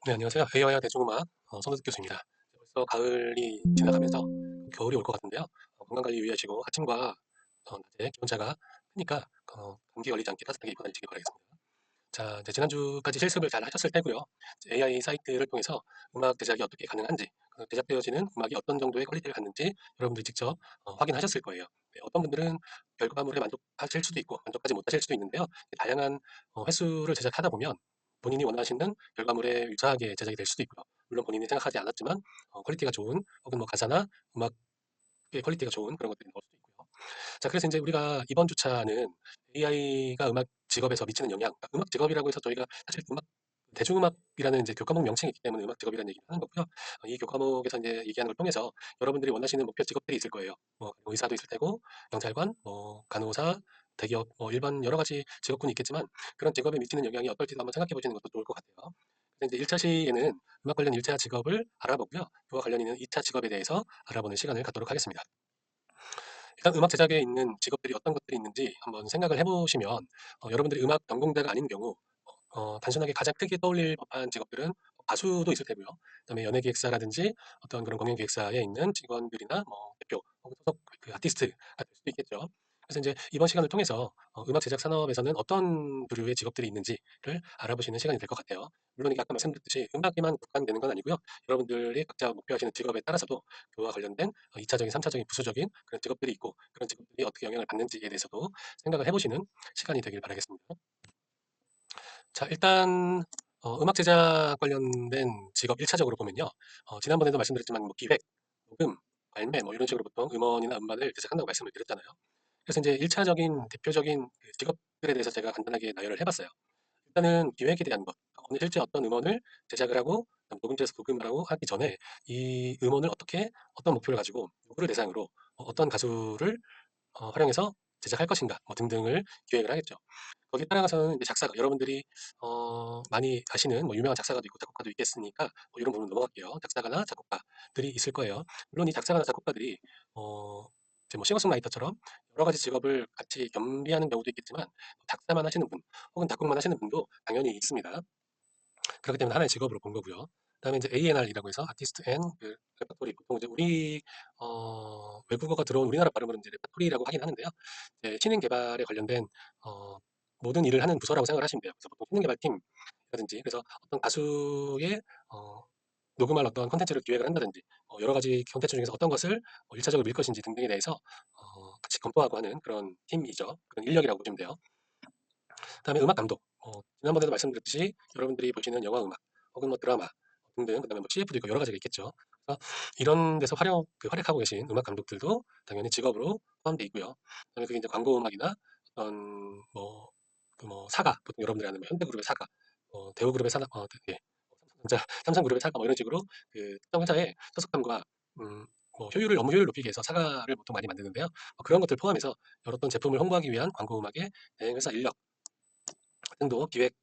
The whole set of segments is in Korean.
네, 안녕하세요. AI와 대중음악 손호섭 교수입니다. 벌써 가을이 지나가면서 겨울이 올 것 같은데요. 건강관리 유의하시고 아침과 낮에 기온차가 크니까 감기 걸리지 않게 따뜻하게 입고 다니시기 바라겠습니다. 자, 이제 지난주까지 실습을 잘 하셨을 테고요. AI 사이트를 통해서 음악 제작이 어떻게 가능한지, 제작되어지는 음악이 어떤 정도의 퀄리티를 갖는지 여러분들이 직접 확인하셨을 거예요. 네, 어떤 분들은 결과물에 만족하실 수도 있고 만족하지 못하실 수도 있는데요. 다양한 횟수를 제작하다 보면 본인이 원하시는 결과물에 유사하게 제작이 될 수도 있고요. 물론 본인이 생각하지 않았지만 퀄리티가 좋은 혹은 뭐 가사나 음악의 퀄리티가 좋은 그런 것들이 나올 수도 있고요. 자, 그래서 이제 우리가 이번 주차는 AI가 음악 직업에서 미치는 영향, 그러니까 음악 직업이라고 해서 저희가 사실 대중음악이라는 이제 교과목 명칭이 있기 때문에 음악 직업이라는 얘기를 하는 거고요. 이 교과목에서 이제 얘기하는 걸 통해서 여러분들이 원하시는 목표 직업들이 있을 거예요. 뭐 의사도 있을 테고, 경찰관, 뭐 간호사, 대기업, 뭐 일반 여러 가지 직업군이 있겠지만 그런 직업에 미치는 영향이 어떨지도 한번 생각해 보시는 것도 좋을 것 같아요. 그래서 이제 1차 시에는 음악 관련 1차 직업을 알아보고요. 그와 관련 있는 2차 직업에 대해서 알아보는 시간을 갖도록 하겠습니다. 일단 음악 제작에 있는 직업들이 어떤 것들이 있는지 한번 생각을 해보시면 여러분들이 음악 전공자가 아닌 경우 단순하게 가장 크게 떠올릴 법한 직업들은 가수도 있을 테고요. 그다음에 연예기획사라든지 어떤 그런 공연기획사에 있는 직원들이나 뭐 대표 혹은 소속 그 아티스트가 될 수도 있겠죠. 그래서 이제 이번 시간을 통해서 음악 제작 산업에서는 어떤 부류의 직업들이 있는지를 알아보시는 시간이 될 것 같아요. 물론 이게 아까 말씀드렸듯이 음악에만 국한되는 건 아니고요. 여러분들이 각자 목표하시는 직업에 따라서도 그와 관련된 2차적인, 3차적인, 부수적인 그런 직업들이 있고 그런 직업들이 어떻게 영향을 받는지에 대해서도 생각을 해보시는 시간이 되길 바라겠습니다. 자, 일단 음악 제작 관련된 직업 1차적으로 보면요. 지난번에도 말씀드렸지만 뭐 기획, 녹음, 발매 뭐 이런 식으로 보통 음원이나 음반을 제작한다고 말씀을 드렸잖아요. 그래서 이제 1차적인 대표적인 그 직업들에 대해서 제가 간단하게 나열을 해봤어요. 일단은 기획에 대한 것, 실제 어떤 음원을 제작을 하고 녹음실에서 녹음을 하고 하기 전에 이 음원을 어떻게 어떤 목표를 가지고 누구를 대상으로 어떤 가수를 활용해서 제작할 것인가 뭐 등등을 기획을 하겠죠. 거기에 따라가서는 이제 작사가 여러분들이 많이 아시는 뭐 유명한 작사가도 있고 작곡가도 있겠으니까 뭐 이런 부분 넘어갈게요. 작사가나 작곡가들이 있을 거예요. 물론 이 작사가나 작곡가들이 이제 뭐 싱어송라이터처럼 여러 가지 직업을 같이 겸비하는 경우도 있겠지만 작사만 하시는 분 혹은 작곡만 하시는 분도 당연히 있습니다. 그렇기 때문에 하나의 직업으로 본 거고요. 그다음에 이제 A&R이라고 해서 아티스트 앤 그 레퍼토리 보통 이제 우리 외국어가 들어온 우리나라 발음으로는 이제 레퍼토리라고 하긴 하는데요. 이제 신인 개발에 관련된 어, 모든 일을 하는 부서라고 생각을 하시면 돼요. 그래서 보통 신인 개발팀이라든지 그래서 어떤 가수의 녹음할 어떤 콘텐츠를 기획을 한다든지 여러 가지 콘텐츠 중에서 어떤 것을 1차적으로 밀 것인지 등등에 대해서 같이 검토하고 하는 그런 팀이죠. 그런 인력이라고 보시면 돼요. 그다음에 음악 감독. 지난번에도 말씀드렸듯이 여러분들이 보시는 영화 음악 혹은 뭐 드라마 등등 그다음에 뭐 CF도 있고 여러 가지가 있겠죠. 그래서 이런 데서 활약하고 계신 음악 감독들도 당연히 직업으로 포함되어 있고요. 그다음에 그게 이제 광고 음악이나 어떤 뭐, 뭐 사가 보통 여러분들이 아는 뭐 현대그룹의 사가, 대우그룹의 사가, 예, 삼성그룹의 사가 뭐 이런 식으로 그 특정 회사의 소속감과 음, 뭐 업무 효율을 높이기 위해서 사가를 보통 많이 만드는데요. 그런 것들 포함해서 여러 어떤 제품을 홍보하기 위한 광고 음악의 대행회사 인력 등도 기획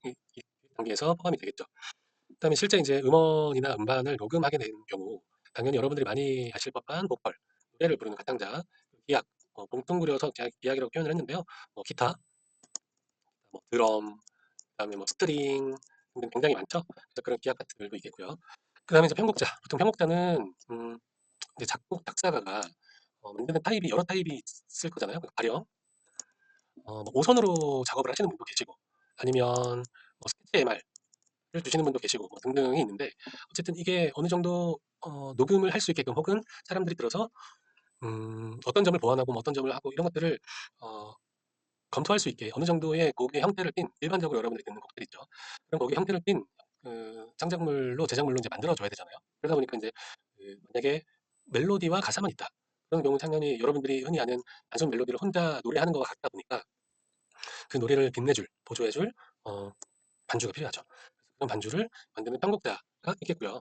단계에서 포함이 되겠죠. 그다음에 실제 이제 음원이나 음반을 녹음하게 된 경우 당연히 여러분들이 많이 아실 법한 보컬, 노래를 부르는 가창자, 기악, 뭉뚱그려서 기악이라고 표현을 했는데요. 기타, 뭐 드럼, 그다음에 뭐 스트링 등등 굉장히 많죠. 그래서 그런 기악 같은 것들도 있겠고요. 그다음에 이제 편곡자, 보통 편곡자는 이제 작곡 작사가가 만드는 타입이 여러 타입이 있을 거잖아요. 가령 뭐 5선으로 작업을 하시는 분도 계시고 아니면 뭐 스케치 MR 를 주시는 분도 계시고 뭐 등등이 있는데 어쨌든 이게 어느 정도 녹음을 할 수 있게끔 혹은 사람들이 들어서 어떤 점을 보완하고 뭐 어떤 점을 하고 이런 것들을 어, 검토할 수 있게 어느 정도의 곡의 형태를 띈 일반적으로 여러분들이 듣는 곡들 있죠. 그런 곡의 형태를 띈 창작물로 제작물로 이제 만들어줘야 되잖아요. 그러다 보니까 이제 만약에 멜로디와 가사만 있다. 그런 경우 당연히 여러분들이 흔히 아는 단순 멜로디를 혼자 노래하는 것과 같다 보니까 그 노래를 빛내줄, 보조해줄 반주가 필요하죠. 그런 반주를 만드는 편곡자가 있겠고요.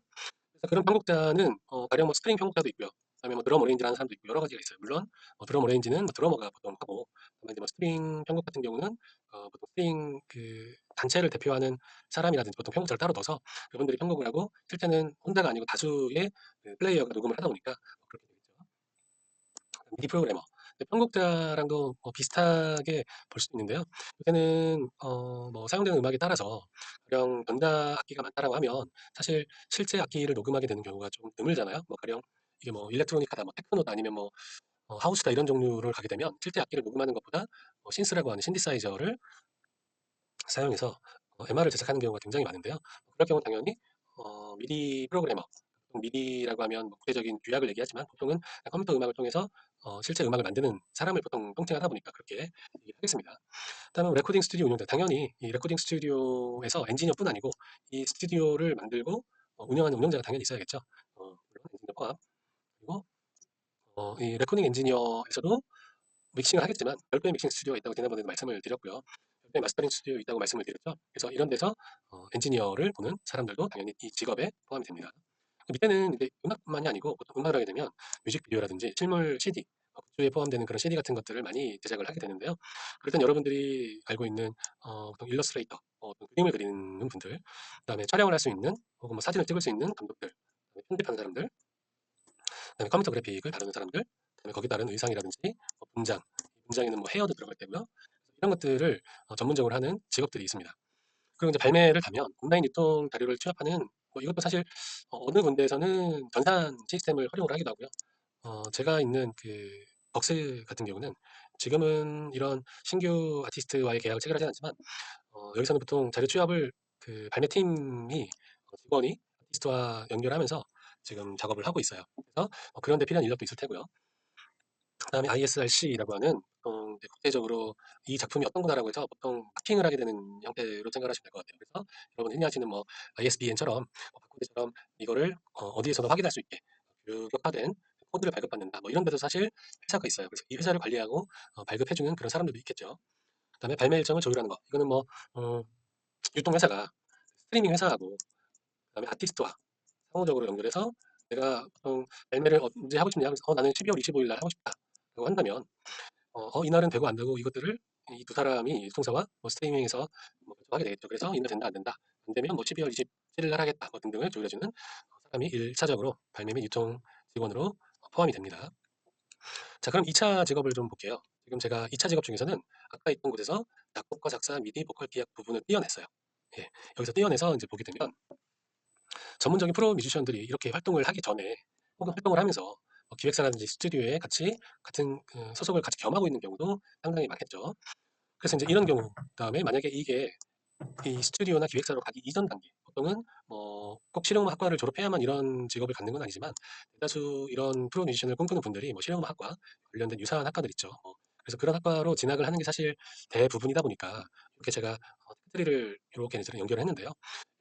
그래서 그런 편곡자는 가령 뭐 스트링 편곡자도 있고요. 그다음에 뭐 드럼 어레인지라는 사람도 있고 여러 가지가 있어요. 물론 드럼 어레인지는 뭐 드러머가 보통 하고, 그다음에 이제 뭐 스트링 편곡 같은 경우는 보통 스트링 그 단체를 대표하는 사람이라든지 보통 편곡자를 따로 넣어서 그분들이 편곡을 하고 실제는 혼자가 아니고 다수의 그 플레이어가 녹음을 하다 보니까 그렇게 되겠죠. 미디 프로그래머. 편곡자랑도 비슷하게 볼 수 있는데요. 요새는 뭐 사용되는 음악에 따라서 가령 전자 악기가 많다라고 하면 사실 실제 악기를 녹음하게 되는 경우가 좀 드물잖아요. 뭐 가령 이게 뭐 일렉트로닉하다, 뭐 테크노다, 아니면 뭐 하우스다, 이런 종류를 가게 되면 실제 악기를 녹음하는 것보다 신스라고 하는 신디사이저를 사용해서 MR을 제작하는 경우가 굉장히 많은데요. 그럴 경우 당연히 미디 프로그래머, 미디라고 하면 뭐 구체적인 규약을 얘기하지만 보통은 컴퓨터 음악을 통해서 실제 음악을 만드는 사람을 보통 통칭하다 보니까 그렇게 얘기하겠습니다. 그다음에 레코딩 스튜디오 운영자, 당연히 이 레코딩 스튜디오에서 엔지니어뿐 아니고 이 스튜디오를 만들고 운영하는 운영자가 당연히 있어야겠죠. 물론 엔지니어 포함. 그리고 이 레코딩 엔지니어에서도 믹싱을 하겠지만 별도의 믹싱 스튜디오가 있다고 지난번에도 말씀을 드렸고요. 별도의 마스터링 스튜디오 있다고 말씀을 드렸죠. 그래서 이런 데서 엔지니어를 보는 사람들도 당연히 이 직업에 포함이 됩니다. 밑에는 이제 음악만이 아니고 보통 음악을 하게 되면 뮤직비디오라든지 실물 CD, 굿즈에 포함되는 그런 CD 같은 것들을 많이 제작을 하게 되는데요. 그럴 땐 여러분들이 알고 있는 보통 일러스트레이터, 어떤 그림을 그리는 분들, 그다음에 촬영을 할 수 있는 혹은 뭐 사진을 찍을 수 있는 감독들, 그다음에 편집하는 사람들, 그다음에 컴퓨터 그래픽을 다루는 사람들, 그다음에 거기에 따른 의상이라든지 분장, 분장에는 뭐 헤어도 들어갈 테고요. 이런 것들을 전문적으로 하는 직업들이 있습니다. 그리고 이제 발매를 가면 온라인 유통 자료를 취합하는 뭐 이것도 사실 어느 군데에서는 전산 시스템을 활용을 하기도 하고요. 제가 있는 그 벅스 같은 경우는 지금은 이런 신규 아티스트와의 계약을 체결하지 않지만 여기서는 보통 자료 취합을 그 발매팀이 직원이 아티스트와 연결하면서 지금 작업을 하고 있어요. 그래서 그런 데 필요한 인력도 있을 테고요. 그다음에 ISRC라고 하는 이제 국제적으로 이 작품이 어떤 거다라고 해서 보통 마킹을 하게 되는 형태로 생각하시면 될 것 같아요. 그래서 여러분 흔히 하시는 뭐 ISBN처럼 바코드처럼 이거를 어디에서도 확인할 수 있게 규격화된 코드를 발급받는다. 뭐 이런 데도 사실 회사가 있어요. 그래서 이 회사를 관리하고 발급해주는 그런 사람들도 있겠죠. 그다음에 발매 일정을 조율하는 거. 이거는 뭐 유통회사가 스트리밍 회사하고 그다음에 아티스트와 상호적으로 연결해서 내가 보통 발매를 언제 하고 싶냐 하면서 나는 12월 25일 날 하고 싶다라고 한다면 이날은 되고 안 되고 이것들을 이 두 사람이 유통사와 뭐 스트리밍에서 뭐 결정하게 되겠죠. 그래서 이날 된다 안 된다. 안 되면 뭐 12월 27일 날 하겠다 뭐 등등을 조율해주는 사람이 1차적으로 발매 및 유통 직원으로 포함이 됩니다. 자, 그럼 2차 직업을 좀 볼게요. 지금 제가 2차 직업 중에서는 아까 있던 곳에서 작곡과 작사, 미디, 보컬, 기획 부분을 떼어냈어요. 예, 여기서 떼어내서 이제 보게 되면 전문적인 프로 뮤지션들이 이렇게 활동을 하기 전에 혹은 활동을 하면서 기획사라든지 스튜디오에 같이 같은 소속을 같이 겸하고 있는 경우도 상당히 많겠죠. 그래서 이제 이런 경우, 그다음에 만약에 이게 이 스튜디오나 기획사로 가기 이전 단계, 보통은 뭐 꼭 실용음악학과를 졸업해야만 이런 직업을 갖는 건 아니지만 대다수 이런 프로 뮤지션을 꿈꾸는 분들이 뭐 실용음악학과 관련된 유사한 학과들 있죠. 그래서 그런 학과로 진학을 하는 게 사실 대부분이다 보니까 이렇게 제가 트리를 이렇게 이제 연결을 했는데요.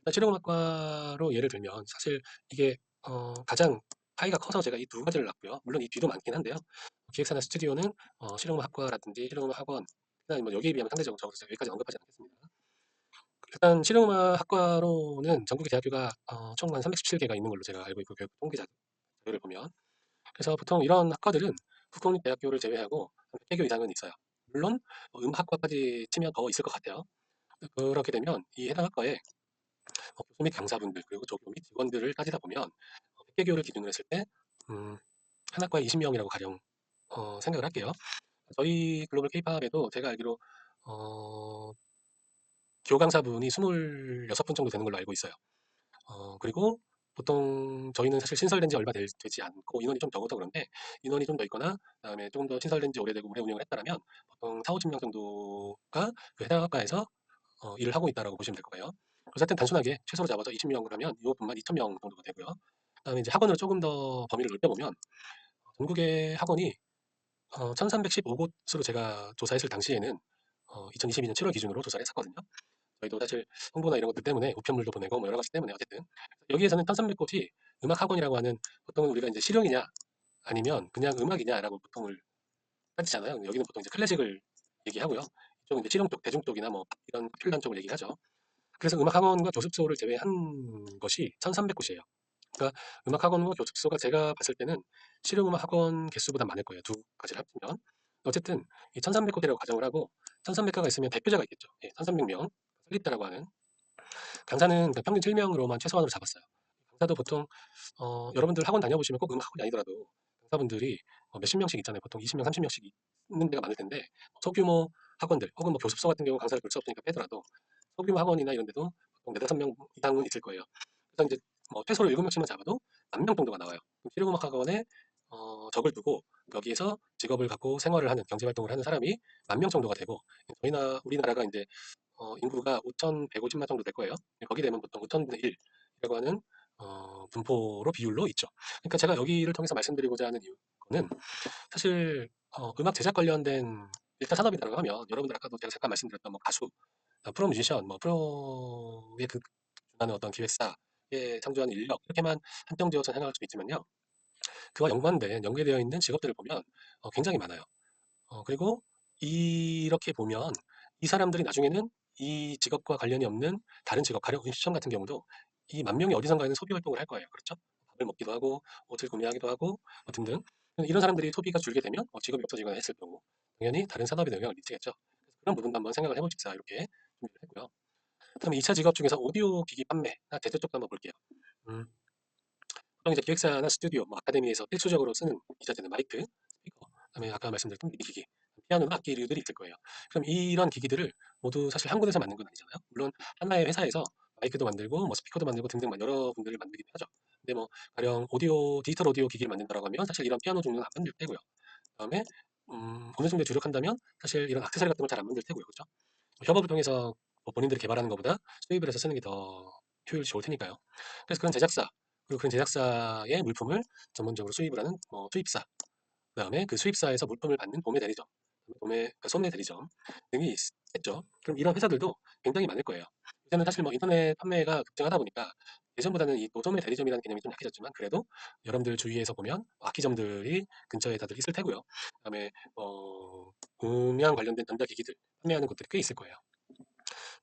일단 실용음악과로 예를 들면 사실 이게 가장 파이가 커서 제가 이 두 가지를 놨고요. 물론 이 뒤도 많긴 한데요. 기획사나 스튜디오는 실용음악학과라든지 실용음악 학원, 그다음에 뭐 여기에 비하면 상대적으로 적어서 여기까지 언급하지 않겠습니다. 일단 실용음악학과로는 전국의 대학교가 총 한 317개가 있는 걸로 제가 알고 있고 교육 통계 자료를 보면 그래서 보통 이런 학과들은 국공립대학교를 제외하고 한 100개 이상은 있어요. 물론 음악학과까지 치면 더 있을 것 같아요. 그렇게 되면 이 해당 학과에 교수 및 강사분들 그리고 조교 및 직원들을 따지다 보면 100개교를 기준으로 했을 때 한 학과에 20명이라고 가령 생각을 할게요. 저희 글로벌 K-팝에도 제가 알기로 어, 교강사분이 26분 정도 되는 걸로 알고 있어요. 그리고 보통 저희는 사실 신설된 지 얼마 되지 않고 인원이 좀 적어서 그런데 인원이 좀 더 있거나 그다음에 조금 더 신설된 지 오래되고 오래 운영을 했다라면 보통 4, 50명 정도가 그 해당 학과에서 일을 하고 있다라고 보시면 될 거예요. 그래서 하여튼 단순하게 최소로 잡아서 20명을 하면 이 분만 2,000명 정도가 되고요. 그다음에 이제 학원으로 조금 더 범위를 넓혀보면 전국의 학원이 1,315곳으로 제가 조사했을 당시에는 2022년 7월 기준으로 조사를 했었거든요. 저희도 사실 홍보나 이런 것들 때문에 우편물도 보내고 뭐 여러 가지 때문에 어쨌든 여기에서는 1,300곳이 음악 학원이라고 하는 보통은 우리가 이제 실용이냐 아니면 그냥 음악이냐라고 보통을 따지잖아요. 여기는 보통 이제 클래식을 얘기하고요. 이쪽은 이제 실용 쪽, 대중 쪽이나 뭐 이런 popular 쪽을 얘기하죠. 그래서 음악 학원과 교습소를 제외한 것이 1,300곳이에요. 그러니까 음악 학원과 교습소가 제가 봤을 때는 실용 음악 학원 개수보다 많을 거예요. 두 가지를 합치면. 어쨌든 이 1,300곳이라고 가정을 하고 1,300가가 있으면 대표자가 있겠죠. 예, 1,300명 설립자라고 하는 강사는 평균 7명으로만 최소한으로 잡았어요. 강사도 보통 여러분들 학원 다녀보시면 꼭 음악 학원이 아니더라도 박사분들이 몇십 명씩 있잖아요. 보통 20명, 30명씩 있는 데가 많을 텐데 소규모 학원들 혹은 뭐 교습소 같은 경우 강사를 볼 수 없으니까 빼더라도 소규모 학원이나 이런 데도 보통 네다섯 명 이상은 있을 거예요. 그래서 이제 뭐 최소로 7명씩만 잡아도 10,000명 정도가 나와요. 그럼 실용음악학원에 적을 두고 여기에서 직업을 갖고 생활을 하는 경제활동을 하는 사람이 10,000명 정도가 되고 저희나 우리나라가 이제 인구가 5,150만 정도 될 거예요. 거기 되면 보통 5,000분의 1이라고 하는 분포로 비율로 있죠. 그러니까 제가 여기를 통해서 말씀드리고자 하는 이유는 사실 음악 제작 관련된 일타 산업이라고 하면 여러분들 아까도 제가 잠깐 말씀드렸던 뭐 가수, 프로 뮤지션, 뭐 프로의 그 준하는 어떤 기획사에 창조하는 인력 이렇게만 한정지어서 생각할 수 있지만요. 그와 연계되어 있는 직업들을 보면 굉장히 많아요. 그리고 이렇게 보면 이 사람들이 나중에는 이 직업과 관련이 없는 다른 직업, 가령 음식점 같은 경우도 이 10,000명이 어디선가에는 소비 활동을 할 거예요. 그렇죠? 밥을 먹기도 하고 옷을 구매하기도 하고 등등. 이런 사람들이 소비가 줄게 되면 직업이 없어지거나 했을 경우 당연히 다른 산업에 영향을 미치겠죠. 그래서 그런 부분도 한번 생각을 해보십사 이렇게 준비를 했고요. 그다음에 2차 직업 중에서 오디오 기기 판매나 제조 쪽도 한번 볼게요. 음, 보통 이제 기획사나 스튜디오, 뭐 아카데미에서 필수적으로 쓰는 이자재는 마이크, 스피커, 그다음에 아까 말씀드렸던 미디 기기, 피아노나 악기류들이 있을 거예요. 그럼 이런 기기들을 모두 사실 한 곳에서 만든 건 아니잖아요. 물론 하나의 회사에서 마이크도 만들고 뭐 스피커도 만들고 등등 여러 분들을 만들기도 하죠. 근데 뭐 가령 디지털 오디오 기기를 만든다라고 하면 사실 이런 피아노 종류는 안 만들 테고요. 그다음에 어느 정도에 주력한다면 사실 이런 액세서리 같은 건 잘 안 만들 테고요. 그렇죠? 협업을 통해서 뭐 본인들이 개발하는 것보다 수입을 해서 쓰는 게 더 효율이 좋을 테니까요. 그래서 그런 제작사, 그리고 그런 제작사의 물품을 전문적으로 수입을 하는 수입사, 그다음에 그 수입사에서 물품을 받는 도매 대리점, 그러니까 소매 대리점 등이 있겠죠. 그럼 이런 회사들도 굉장히 많을 거예요. 이제는 사실 뭐 인터넷 판매가 급증하다 보니까 예전보다는 이 노소매 대리점이라는 개념이 좀 약해졌지만 그래도 여러분들 주위에서 보면 악기점들이 근처에 다들 있을 테고요. 그다음에 음향 관련된 전자기기들 판매하는 곳들이 꽤 있을 거예요.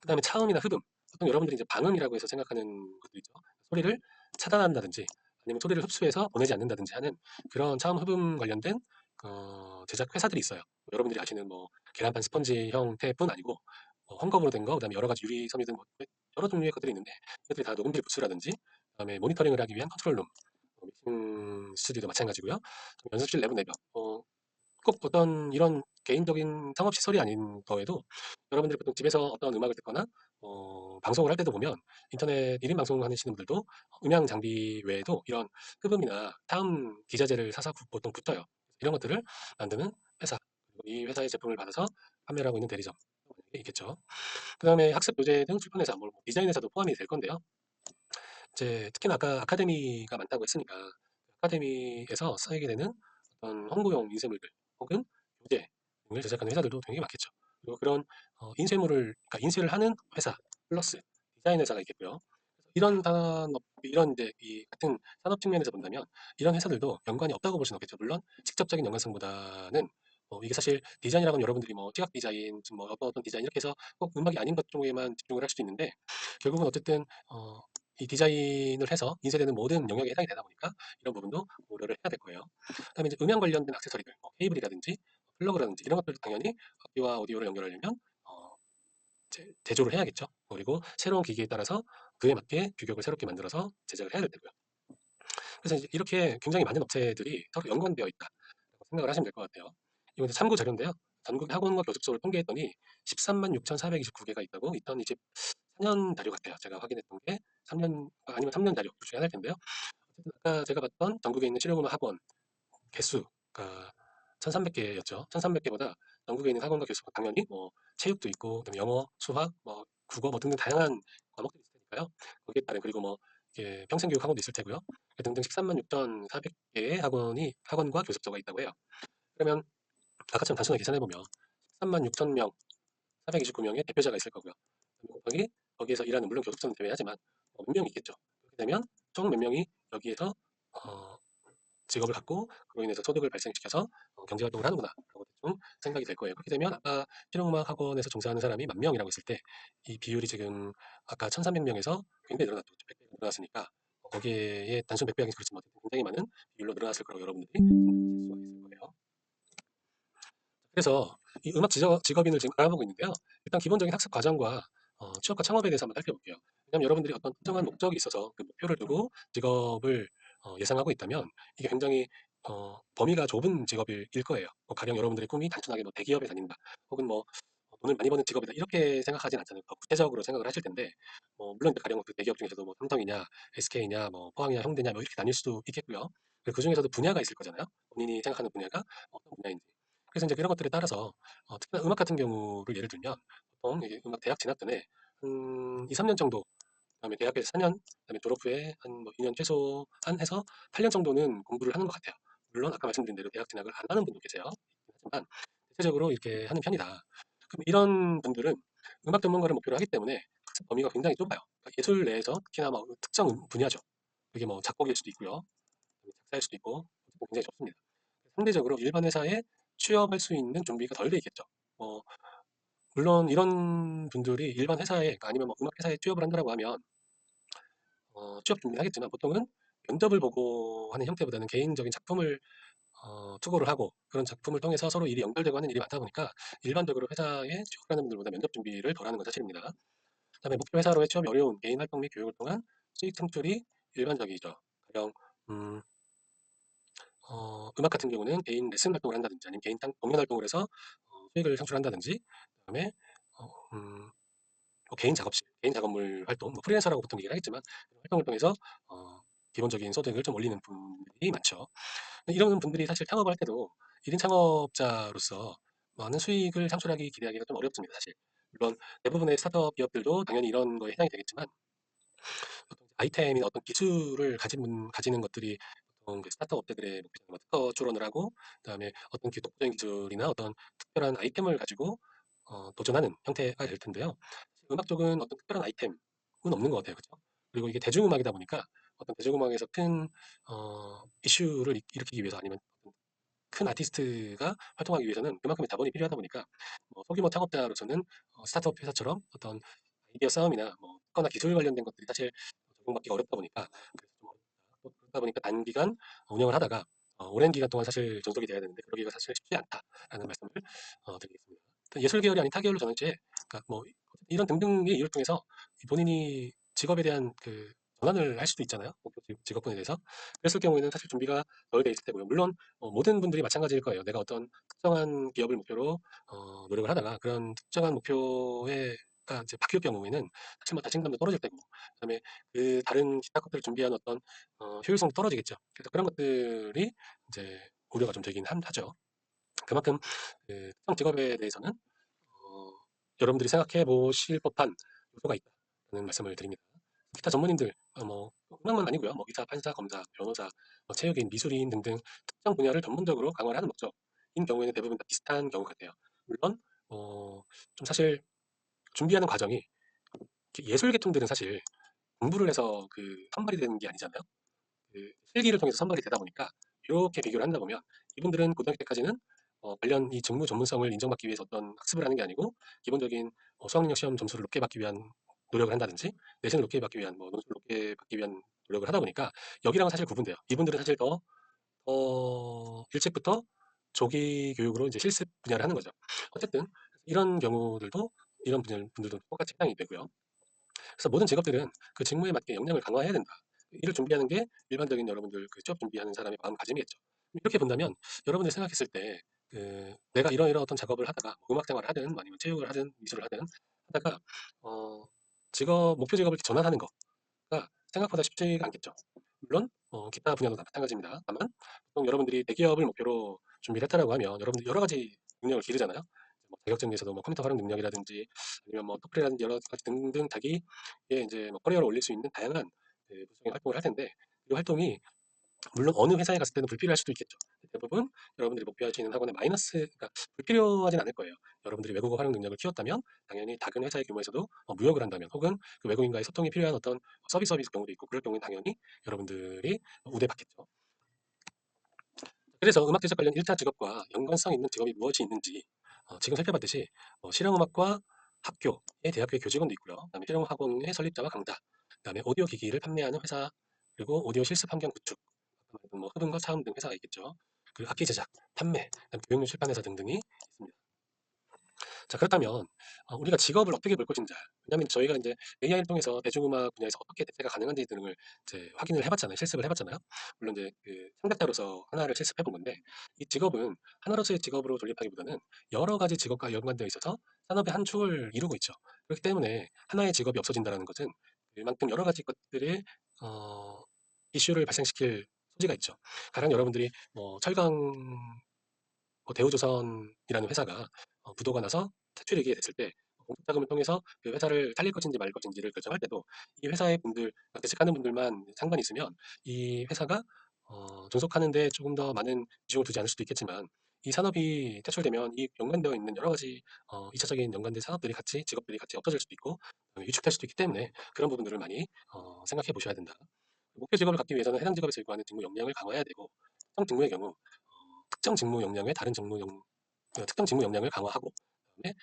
그다음에 차음이나 흡음. 보통 여러분들이 이제 방음이라고 해서 생각하는 것도 있죠. 소리를 차단한다든지 아니면 소리를 흡수해서 보내지 않는다든지 하는 그런 차음 흡음 관련된 제작 회사들이 있어요. 여러분들이 아시는 뭐 계란판 스펀지 형태뿐 아니고 헝겊으로 된 거, 그다음에 여러 가지 유리 섬유등 뭐 여러 종류의 것들이 있는데 이것들이 다 녹음기 부스라든지 그다음에 모니터링을 하기 위한 컨트롤룸, 믹싱 스튜디오도 마찬가지고요. 연습실 내부 내벽, 꼭 어떤 이런 개인적인 상업 시설이 아닌 거에도 여러분들이 보통 집에서 어떤 음악을 듣거나 방송을 할 때도 보면 인터넷 1인 방송을 하시는 분들도 음향 장비 외에도 이런 흡음이나 타음 기자재를 사서 보통 붙어요. 이런 것들을 만드는 회사, 그리고 이 회사의 제품을 받아서 판매를 하고 있는 대리점 있겠죠. 그 다음에 학습 교재 등 출판회사, 뭐 디자인 회사도 포함이 될 건데요. 이제 특히나 아까 아카데미가 많다고 했으니까 아카데미에서 쓰이게 되는 어떤 홍보용 인쇄물들 혹은 교재 등을 제작하는 회사들도 되게 많겠죠. 그리고 그런 그러니까 인쇄를 하는 회사 플러스 디자인 회사가 있겠고요. 이런 산업, 이런 이제 이 같은 산업 측면에서 본다면 이런 회사들도 연관이 없다고 볼 수는 없겠죠. 물론 직접적인 연관성보다는 이게 사실 디자인이라고 하면 여러분들이 뭐 시각 디자인, 뭐 어떤 디자인 이렇게 해서 꼭 음악이 아닌 것 쪽에만 집중을 할 수도 있는데 결국은 어쨌든 이 디자인을 해서 인쇄되는 모든 영역에 해당이 되다 보니까 이런 부분도 고려를 해야 될 거예요. 그다음에 이제 음향 관련된 액세서리들, 뭐 케이블이라든지 플러그라든지 이런 것들도 당연히 악기와 오디오를 연결하려면 제조를 해야겠죠. 그리고 새로운 기기에 따라서 그에 맞게 규격을 새롭게 만들어서 제작을 해야 될 테고요. 그래서 이제 이렇게 굉장히 많은 업체들이 서로 연관되어 있다고 생각을 하시면 될 것 같아요. 이건 이제 참고 자료인데요. 전국 학원과 교습소를 통계했더니 13만 6,429개가 있다고 2024년 자료 같아요. 제가 확인했던 게 3년 아니면 3년 자료 둘 중에 하나일 텐데요. 어쨌든 아까 제가 봤던 전국에 있는 실용음악 학원 개수가 1,300개였죠. 1,300개보다 전국에 있는 학원과 교습소 당연히 뭐 체육도 있고 그다음에 영어, 수학, 뭐 국어 뭐 등등 다양한 과목들이 있을 테니까요. 거기에 따른 그리고 뭐 이게 평생교육 학원도 있을 테고요. 등등 13만 6,400개의 학원과 교습소가 있다고 해요. 그러면 아까처럼 단순하게 계산해 보면 13만 6천 명, 429명의 대표자가 있을 거고요. 곱하기 거기에서 일하는 물론 교습소는 제외하지만 몇 명이 있겠죠. 그렇게 되면 총 몇 명이 여기에서 어, 직업을 갖고 그로 인해서 소득을 발생시켜서 경제활동을 하는구나라고 대충 생각이 될 거예요. 그렇게 되면 아까 실용음악 학원에서 종사하는 사람이 10,000명이라고 했을 때 이 비율이 지금 아까 1,300명에서 굉장히 늘어났죠. 100배가 늘어났으니까 거기에 단순 100배하기 그렇지만 굉장히 많은 비율로 늘어났을 거라고 여러분들이 생각하실 수가 있을 거예요. 그래서 이 음악 직업인을 지금 알아보고 있는데요. 일단 기본적인 학습 과정과 취업과 창업에 대해서 한번 살펴볼게요. 왜냐하면 여러분들이 어떤 특정한 목적이 있어서 그 목표를 두고 직업을 예상하고 있다면 이게 굉장히 범위가 좁은 직업일 거예요. 가령 여러분들의 꿈이 단순하게 뭐 대기업에 다닌다, 혹은 뭐 돈을 많이 버는 직업이다 이렇게 생각하진 않잖아요. 더 구체적으로 생각을 하실 텐데, 물론 가령 그 대기업 중에서도 뭐 삼성이냐, SK냐, 뭐 포항이냐, 형대냐 뭐 이렇게 나뉠 수도 있겠고요. 그 중에서도 분야가 있을 거잖아요. 본인이 생각하는 분야가 어떤 분야인지. 그래서 이제 그런 것들에 따라서 특히나 음악 같은 경우를 예를 들면 보통 이게 음악 대학 진학 전에 한 2, 3년 정도, 그다음에 대학에서 4년, 그다음에 졸업 후에 한 뭐 2년 최소한 해서 8년 정도는 공부를 하는 것 같아요. 물론 아까 말씀드린 대로 대학 진학을 안 하는 분도 계세요. 하지만 대체적으로 이렇게 하는 편이다. 그럼 이런 분들은 음악 전문가를 목표로 하기 때문에 학습 범위가 굉장히 좁아요. 그러니까 예술 내에서 특히나 뭐 특정 분야죠. 그게 뭐 작곡일 수도 있고요, 작사일 수도 있고 굉장히 좁습니다. 상대적으로 일반 회사에 취업할 수 있는 준비가 덜 돼 있겠죠. 뭐 물론 이런 분들이 일반 회사에, 그러니까 아니면 뭐 음악 회사에 취업을 한다라고 하면 취업 준비를 하겠지만 보통은 면접을 보고 하는 형태보다는 개인적인 작품을 투고를 하고 그런 작품을 통해서 서로 일이 연결되고 하는 일이 많다 보니까 일반적으로 회사에 취업하는 분들보다 면접 준비를 덜 하는 건 사실입니다. 그다음에 목표 회사로의 취업이 어려운 개인 활동 및 교육을 통한 수익 창출이 일반적이죠. 가령 음, 음악 같은 경우는 개인 레슨 활동을 한다든지 아니면 개인 공연 활동을 해서 수익을 창출한다든지, 그다음에 어, 음, 뭐 개인 작업실, 개인 작업물 활동, 뭐 프리랜서라고 보통 얘기를 하겠지만 그런 활동을 통해서 기본적인 소득을 좀 올리는 분들이 많죠. 이런 분들이 사실 창업을 할 때도 1인 창업자로서 많은 수익을 창출하기 기대하기가 좀 어렵습니다, 사실. 물론 대부분의 스타트업 기업들도 당연히 이런 거에 해당이 되겠지만 어떤 아이템이나 어떤 기술을 가지는 것들이 보통 그 스타트업 업체들의 목표는 뭐 특허 출원을 하고, 그다음에 어떤 독보적인 기술이나 어떤 특별한 아이템을 가지고 도전하는 형태가 될 텐데요. 음악 쪽은 어떤 특별한 아이템은 없는 것 같아요, 그렇죠? 그리고 이게 대중음악이다 보니까 어떤 대중음악에서 큰 이슈를 일으키기 위해서, 아니면 큰 아티스트가 활동하기 위해서는 그만큼의 자본이 필요하다 보니까 소규모 창업자로서는 스타트업 회사처럼 어떤 아이디어 싸움이나 뭐 특허나 기술 관련된 것들이 사실 적용받기가 어렵다 보니까, 그래서 좀 어렵다. 또 그러다 보니까 단기간 운영을 하다가 오랜 기간 동안 사실 전속이 돼야 되는데 그러기가 사실 쉽지 않다라는 말씀을 드리겠습니다. 예술 계열이 아닌 타 계열로 저는 이제, 그러니까 뭐 이런 등등의 이유를 통해서 본인이 직업에 대한 그 전환을 할 수도 있잖아요. 목표 직업군에 대해서. 그랬을 경우에는 사실 준비가 덜 돼 있을 테고요. 물론 모든 분들이 마찬가지일 거예요. 내가 어떤 특정한 기업을 목표로 노력을 하다가 그런 특정한 목표가 이제 바뀔 경우에는 사실 뭐 자신감도 떨어질 테고, 그다음에 그 다른 기타 것들을 준비한 어떤 효율성도 떨어지겠죠. 그래서 그런 것들이 이제 우려가 좀 되긴 하죠. 그만큼 그 특정 직업에 대해서는 여러분들이 생각해 보실 법한 요소가 있다는 말씀을 드립니다. 기타 전문인들, 뭐 음악만 아니고요, 뭐 의사, 판사, 검사, 변호사, 체육인, 미술인 등등 특정 분야를 전문적으로 강화를 하는 목적인 경우에는 대부분 다 비슷한 경우 같아요. 물론 좀 사실 준비하는 과정이 예술 계통들은 사실 공부를 해서 그 선발이 되는 게 아니잖아요. 그 실기를 통해서 선발이 되다 보니까 이렇게 비교를 한다 보면 이분들은 고등학교 때까지는 관련 이 직무 전문성을 인정받기 위해서 어떤 학습을 하는 게 아니고 기본적인 수학능력 시험 점수를 높게 받기 위한 노력을 한다든지, 내신을 높게 받기 위한 뭐 논술을 높게 받기 위한 노력을 하다 보니까 여기랑은 사실 구분돼요. 이분들은 사실 더 일찍부터 조기 교육으로 이제 실습 분야를 하는 거죠. 어쨌든 이런 경우들도, 이런 분들도 똑같이 해당이 되고요. 그래서 모든 직업들은 그 직무에 맞게 역량을 강화해야 된다. 이를 준비하는 게 일반적인 여러분들 그 취업 준비하는 사람의 마음가짐이겠죠. 이렇게 본다면 여러분들이 생각했을 때 내가 이런 어떤 작업을 하다가 뭐 음악 생활을 하든 아니면 체육을 하든 미술을 하든 하다가 어, 목표 직업을 전환하는 거가 생각보다 쉽지가 않겠죠. 물론 기타 분야도 다 마찬가지입니다. 다만 보통 여러분들이 대기업을 목표로 준비를 했다라고 하면 여러분들 여러 가지 능력을 기르잖아요. 뭐 자격증에서도 뭐 컴퓨터 활용 능력이라든지 아니면 뭐 토플이라든지 여러 가지 등등 자기의 이제 뭐 커리어를 올릴 수 있는 다양한 부수적인 활동을 할 텐데, 이 활동이 물론 어느 회사에 갔을 때는 불필요할 수도 있겠죠. 대부분 여러분들이 목표하시는 학원의 그러니까 불필요하진 않을 거예요. 여러분들이 외국어 활용 능력을 키웠다면 당연히 작은 회사의 규모에서도 무역을 한다면, 혹은 그 외국인과의 소통이 필요한 어떤 서비스 경우도 있고 그럴 경우는 당연히 여러분들이 우대받겠죠. 그래서 음악 제작 관련 1차 직업과 연관성 있는 직업이 무엇이 있는지 지금 살펴봤듯이 실용음악과 학교의 대학교의 교직원도 있고요. 그다음에 실용학원의 설립자와 강사, 그다음에 오디오 기기를 판매하는 회사, 그리고 오디오 실습 환경 구축, 뭐 흡음과 차음 등 회사가 있겠죠. 그리고 악기 제작, 판매, 그다음에 교육용 출판회사 등등이 있습니다. 자, 그렇다면 우리가 직업을 어떻게 볼 것인지. 왜냐하면 저희가 이제 AI를 통해서 대중음악 분야에서 어떻게 대체가 가능한지 등을 이제 확인을 해봤잖아요. 실습을 해봤잖아요. 물론 이제 그 상대자로서 하나를 실습해 본 건데, 이 직업은 하나로서의 직업으로 돌입하기보다는 여러 가지 직업과 연관되어 있어서 산업의 한 축을 이루고 있죠. 그렇기 때문에 하나의 직업이 없어진다는 것은 그만큼 여러 가지 것들의 어, 이슈를 발생시킬 소지가 있죠. 가령 여러분들이 뭐 철강 대우조선이라는 회사가 부도가 나서 퇴출이게 됐을 때 공적 자금을 통해서 그 회사를 살릴 것인지 말 것인지를 결정할 때도 이 회사의 분들, 대책하는 분들만 상관이 있으면 이 회사가 존속하는 데 조금 더 많은 비중을 두지 않을 수도 있겠지만, 이 산업이 퇴출되면 이 연관되어 있는 여러 가지 2차적인 연관된 산업들이 같이, 직업들이 같이 없어질 수도 있고 위축될 수도 있기 때문에 그런 부분들을 많이 생각해 보셔야 된다. 목표 직업을 갖기 위해서는 해당 직업에서 요구하는 직무 역량을 강화해야 되고, 특정 직무의 경우 특정 직무 역량의 다른 특정 직무 역량을 강화하고, 그다음에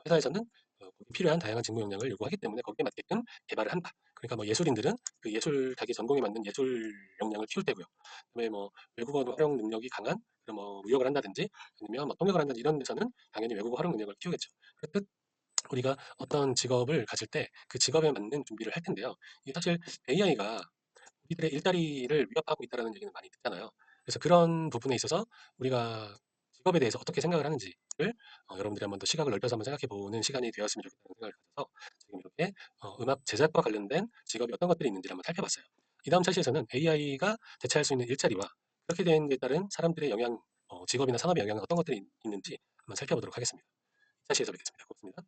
회사에서는 거기에 필요한 다양한 직무 역량을 요구하기 때문에 거기에 맞게끔 개발을 한다. 그러니까 뭐 예술인들은 그 예술 자기 전공에 맞는 예술 역량을 키울 때고요. 그다음에 뭐 외국어 활용 능력이 강한 그런 뭐 무역을 한다든지 아니면 뭐 통역을 한다든지 이런 데서는 당연히 외국어 활용 능력을 키우겠죠. 그렇듯 우리가 어떤 직업을 가질 때 그 직업에 맞는 준비를 할 텐데요. 이게 사실 AI가 우리들의 일자리를 위협하고 있다라는 얘기는 많이 듣잖아요. 그래서 그런 부분에 있어서 우리가 직업에 대해서 어떻게 생각을 하는지를 여러분들이 한번 더 시각을 넓혀서 한번 생각해 보는 시간이 되었으면 좋겠다는 생각을 가져서 지금 이렇게 음악 제작과 관련된 직업이 어떤 것들이 있는지를 한번 살펴봤어요. 이 다음 차시에서는 AI가 대체할 수 있는 일자리와 그렇게 된 데 따른 사람들의 영향, 직업이나 산업의 영향은 어떤 것들이 있는지 한번 살펴보도록 하겠습니다. 차시에서 뵙겠습니다. 고맙습니다.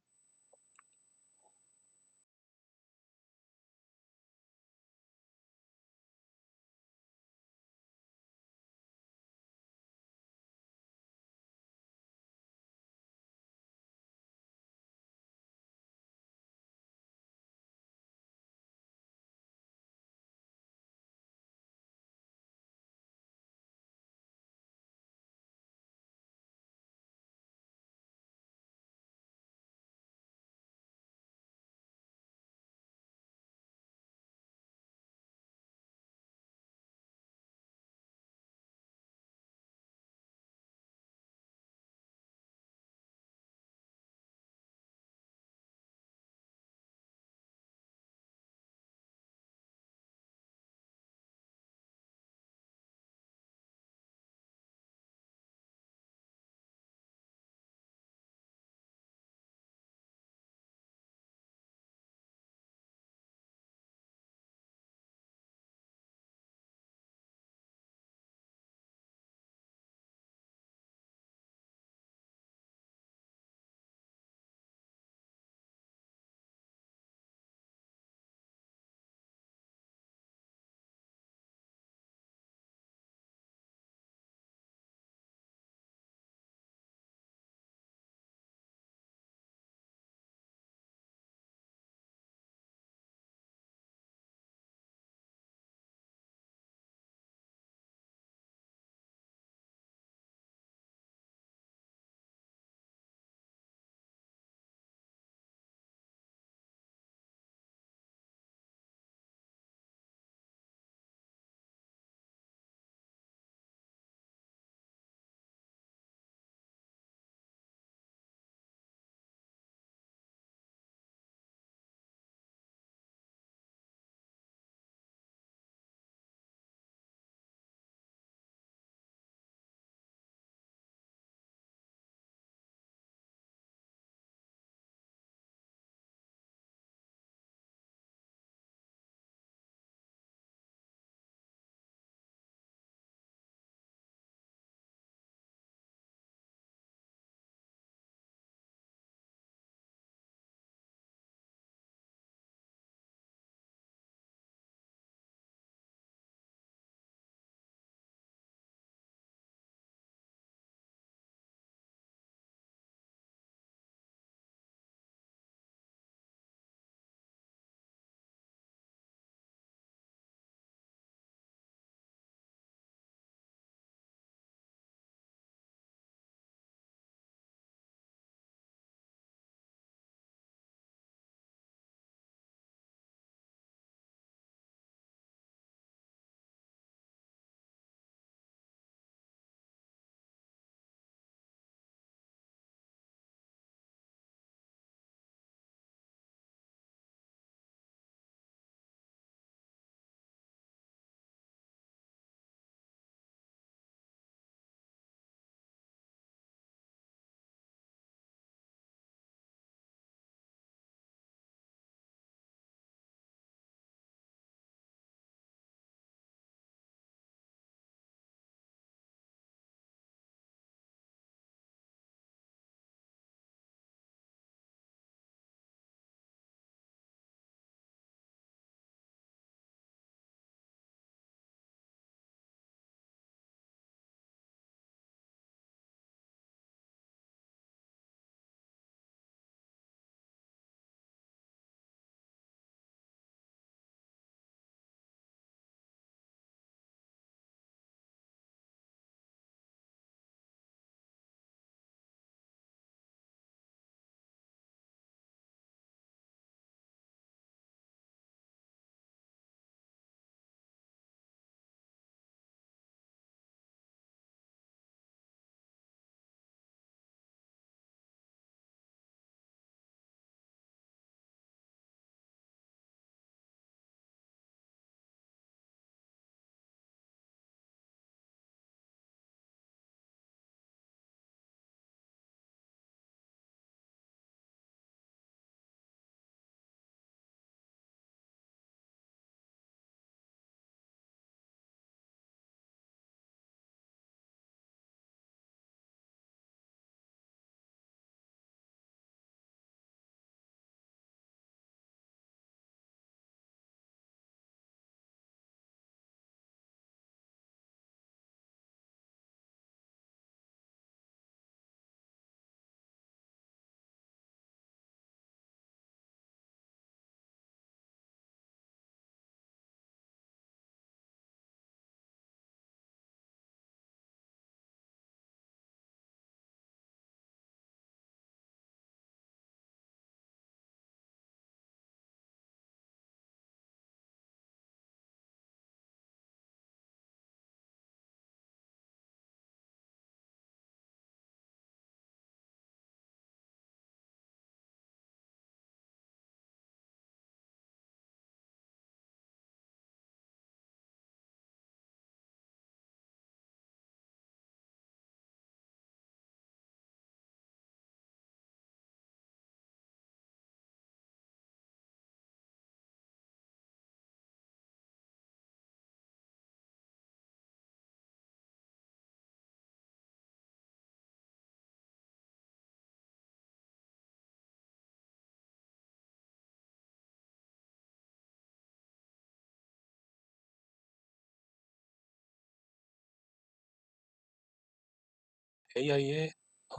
AI의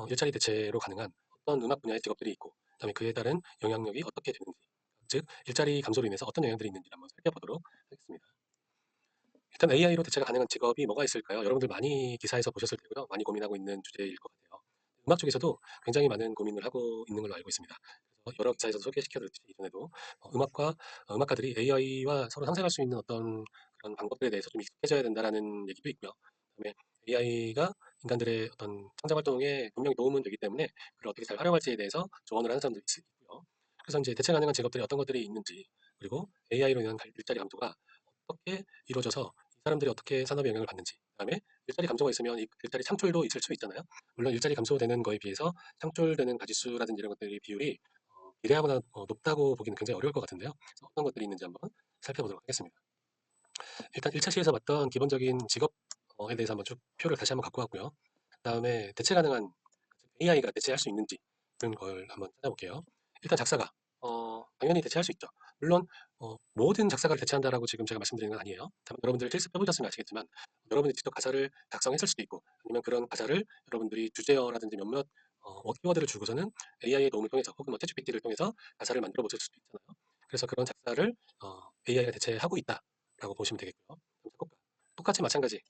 일자리 대체로 가능한 어떤 음악 분야의 직업들이 있고, 그다음에 그에 따른 영향력이 어떻게 되는지, 즉 일자리 감소로 인해서 어떤 영향들이 있는지 한번 살펴보도록 하겠습니다. 일단 AI로 대체가 가능한 직업이 뭐가 있을까요? 여러분들 많이 기사에서 보셨을 테고요. 많이 고민하고 있는 주제일 것 같아요. 음악 쪽에서도 굉장히 많은 고민을 하고 있는 걸로 알고 있습니다. 그래서 여러 기사에서 소개시켜드렸듯이 이전에도 음악가들이 AI와 서로 상생할 수 있는 어떤 그런 방법들에 대해서 좀 익숙해져야 된다라는 얘기도 있고요. 그다음에 AI가 인간들의 어떤 창작 활동에 분명히 도움은 되기 때문에 그걸 어떻게 잘 활용할지에 대해서 조언을 하는 사람도 있고요. 그래서 이제 대체 가능한 직업들이 어떤 것들이 있는지, 그리고 AI로 인한 일자리 감소가 어떻게 이루어져서 이 사람들이 어떻게 산업에 영향을 받는지, 그다음에 일자리 감소가 있으면 이 일자리 창출도 있을 수 있잖아요. 물론 일자리 감소되는 거에 비해서 창출되는 가짓수라든지 이런 것들이 비율이 비례하거나 높다고 보기는 굉장히 어려울 것 같은데요. 그래서 어떤 것들이 있는지 한번 살펴보도록 하겠습니다. 일단 1차 시에서 봤던 기본적인 직업에 대해서 한번 쭉 표를 다시 한번 갖고 왔고요. 그다음에 대체 가능한 AI가 대체할 수 있는지 그런 걸 한번 찾아볼게요. 일단 작사가 당연히 대체할 수 있죠. 물론 모든 작사가를 대체한다라고 지금 제가 말씀드리는 건 아니에요. 다만 여러분들 실습해보셨으면 아시겠지만 여러분이 직접 가사를 작성했을 수도 있고, 아니면 그런 가사를 여러분들이 주제어라든지 몇몇 키워드를 주고서는 AI의 도움을 통해서 혹은 뭐 챗GPT를 통해서 가사를 만들어 보실 수도 있잖아요. 그래서 그런 작사를 AI가 대체하고 있다라고 보시면 되겠고요. 작곡가 똑같이 마찬가지.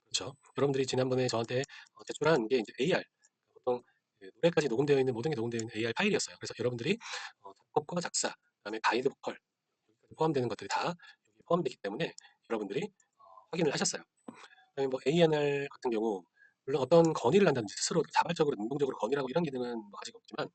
그렇죠. 여러분들이 지난번에 저한테 제출한 게 이제 AR, 보통 그 노래까지 녹음되어 있는 모든 게 녹음되어 있는 AR 파일이었어요. 그래서 여러분들이 작곡과 작사, 그다음에 가이드 보컬 포함되는 것들이 다 여기 포함되기 때문에 여러분들이 확인을 하셨어요. 그다음에 뭐 A&R 같은 경우 물론 어떤 건의를 한다든지 스스로 자발적으로 능동적으로 건의하고 이런 기능은 뭐 아직 없지만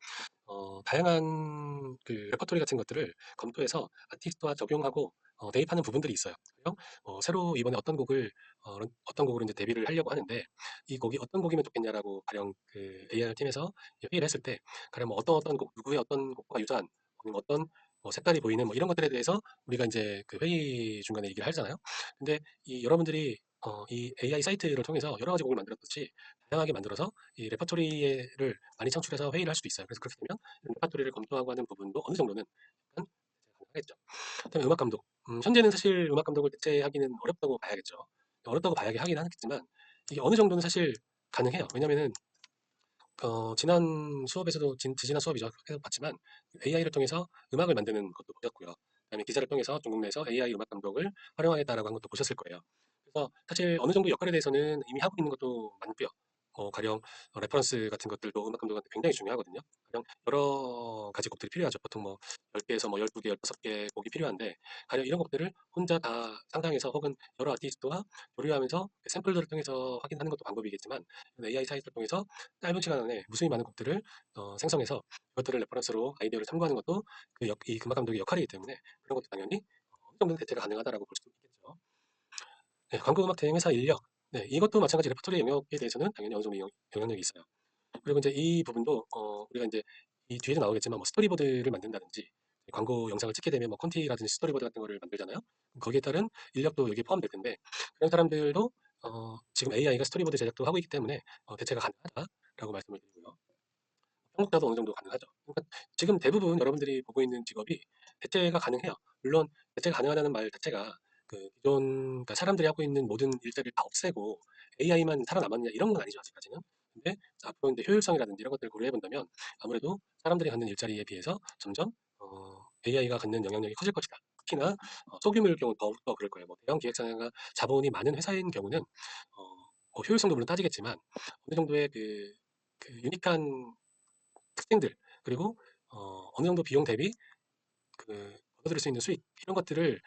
다양한 그 레퍼토리 같은 것들을 검토해서 아티스트와 적용하고 대입하는 부분들이 있어요. 그래서 새로 이번에 어떤 곡으로 이제 데뷔를 하려고 하는데 이 곡이 어떤 곡이면 좋겠냐라고 가령 그 AR 팀에서 회의를 했을 때 가령 뭐 어떤 곡 누구의 어떤 곡과 유사한 아니면 어떤 뭐 색깔이 보이는 뭐 이런 것들에 대해서 우리가 이제 그 회의 중간에 얘기를 하잖아요. 근데 이 여러분들이 이 AI 사이트를 통해서 여러 가지 곡을 만들었듯이 다양하게 만들어서 이 레퍼토리를 많이 창출해서 회의를 할 수도 있어요. 그래서 그렇게 되면 레퍼토리를 검토하고 하는 부분도 어느 정도는 약간 가능하겠죠. 그다음에 음악 감독. 현재는 사실 음악 감독을 대체하기는 어렵다고 봐야겠죠. 어렵다고 봐야긴 하긴 하겠지만 이게 어느 정도는 사실 가능해요. 왜냐면은 지난 수업에서도 지지난 수업이죠. 계속 봤지만 AI를 통해서 음악을 만드는 것도 보셨고요. 그다음에 기사를 통해서 중국 내에서 AI 음악 감독을 활용하겠다라고 한 것도 보셨을 거예요. 그래서 사실 어느 정도 역할에 대해서는 이미 하고 있는 것도 많고요. 가령 레퍼런스 같은 것들도 음악 감독한테 굉장히 중요하거든요. 가령 여러 가지 곡들이 필요하죠. 보통 뭐 10개에서 뭐 12개, 15개 곡이 필요한데 가령 이런 곡들을 혼자 다 상상해서 혹은 여러 아티스트와 교류하면서 그 샘플들을 통해서 확인하는 것도 방법이겠지만 AI 사이트를 통해서 짧은 시간 안에 무수히 많은 곡들을 생성해서 그것들을 레퍼런스로 아이디어를 참고하는 것도 이 음악 감독의 역할이기 때문에 그런 것도 당연히 어느 정도는 대체가 가능하다라고 볼 수 있겠죠. 네, 광고 음악 대행회사 인력. 네, 이것도 마찬가지 레퍼토리 영역에 대해서는 당연히 어느 정도 영향력이 있어요. 그리고 이제 이 부분도 우리가 이제 이 뒤에도 나오겠지만 뭐 스토리보드를 만든다든지 광고 영상을 찍게 되면 뭐 콘티라든지 스토리보드 같은 거를 만들잖아요. 거기에 따른 인력도 여기에 포함될 텐데 그런 사람들도 지금 AI가 스토리보드 제작도 하고 있기 때문에 대체가 가능하다라고 말씀을 드리고요. 한국자도 어느 정도 가능하죠. 그러니까 지금 대부분 여러분들이 보고 있는 직업이 대체가 가능해요. 물론 대체가 가능하다는 말 자체가 그 기존 그러니까 사람들이 하고 있는 모든 일자리를 다 없애고 AI만 살아남았냐 이런 건 아니죠 아직까지는. 근데 앞으로 이제 효율성이라든지 이런 것들을 고려해 본다면 아무래도 사람들이 갖는 일자리에 비해서 점점 AI가 갖는 영향력이 커질 것이다. 특히나 소규모일 경우 더욱더 그럴 거예요. 뭐 대형 기획사가 자본이 많은 회사인 경우는 효율성도 물론 따지겠지만 어느 정도의 그 유니크한 특징들 그리고 어느 정도 비용 대비 얻어들일 수 있는 수익 이런 것들을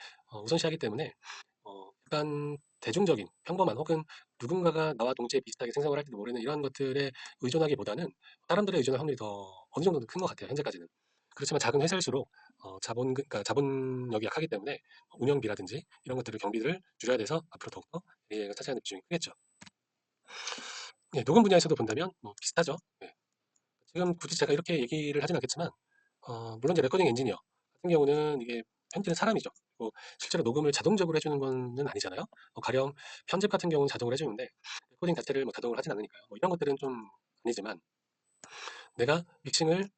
우선시하기 때문에 약간 대중적인 평범한 혹은 누군가가 나와 동시에 비슷하게 생성을 할지도 모르는 이런 것들에 의존하기보다는 사람들에 의존할 확률이 더 어느 정도는 큰 것 같아요 현재까지는. 그렇지만 작은 회사일수록 그러니까 자본력이 약하기 때문에 운영비라든지 이런 것들을 경비를 줄여야 돼서 앞으로 더욱더 AI가 차지하는 비중이 크겠죠. 네, 녹음 분야에서도 본다면 뭐 비슷하죠. 네. 지금 굳이 제가 이렇게 얘기를 하진 않겠지만 물론 이제 레코딩 엔지니어 같은 경우는 이게 현재는 사람이죠. 그리고 실제로 녹음을 자동적으로 해주는 거는 아니잖아요. 가령 편집 같은 경우는 자동으로 해주는데 레코딩 자체를 뭐 자동으로 하진 않으니까요. 뭐 이런 것들은 좀 아니지만 내가 믹싱을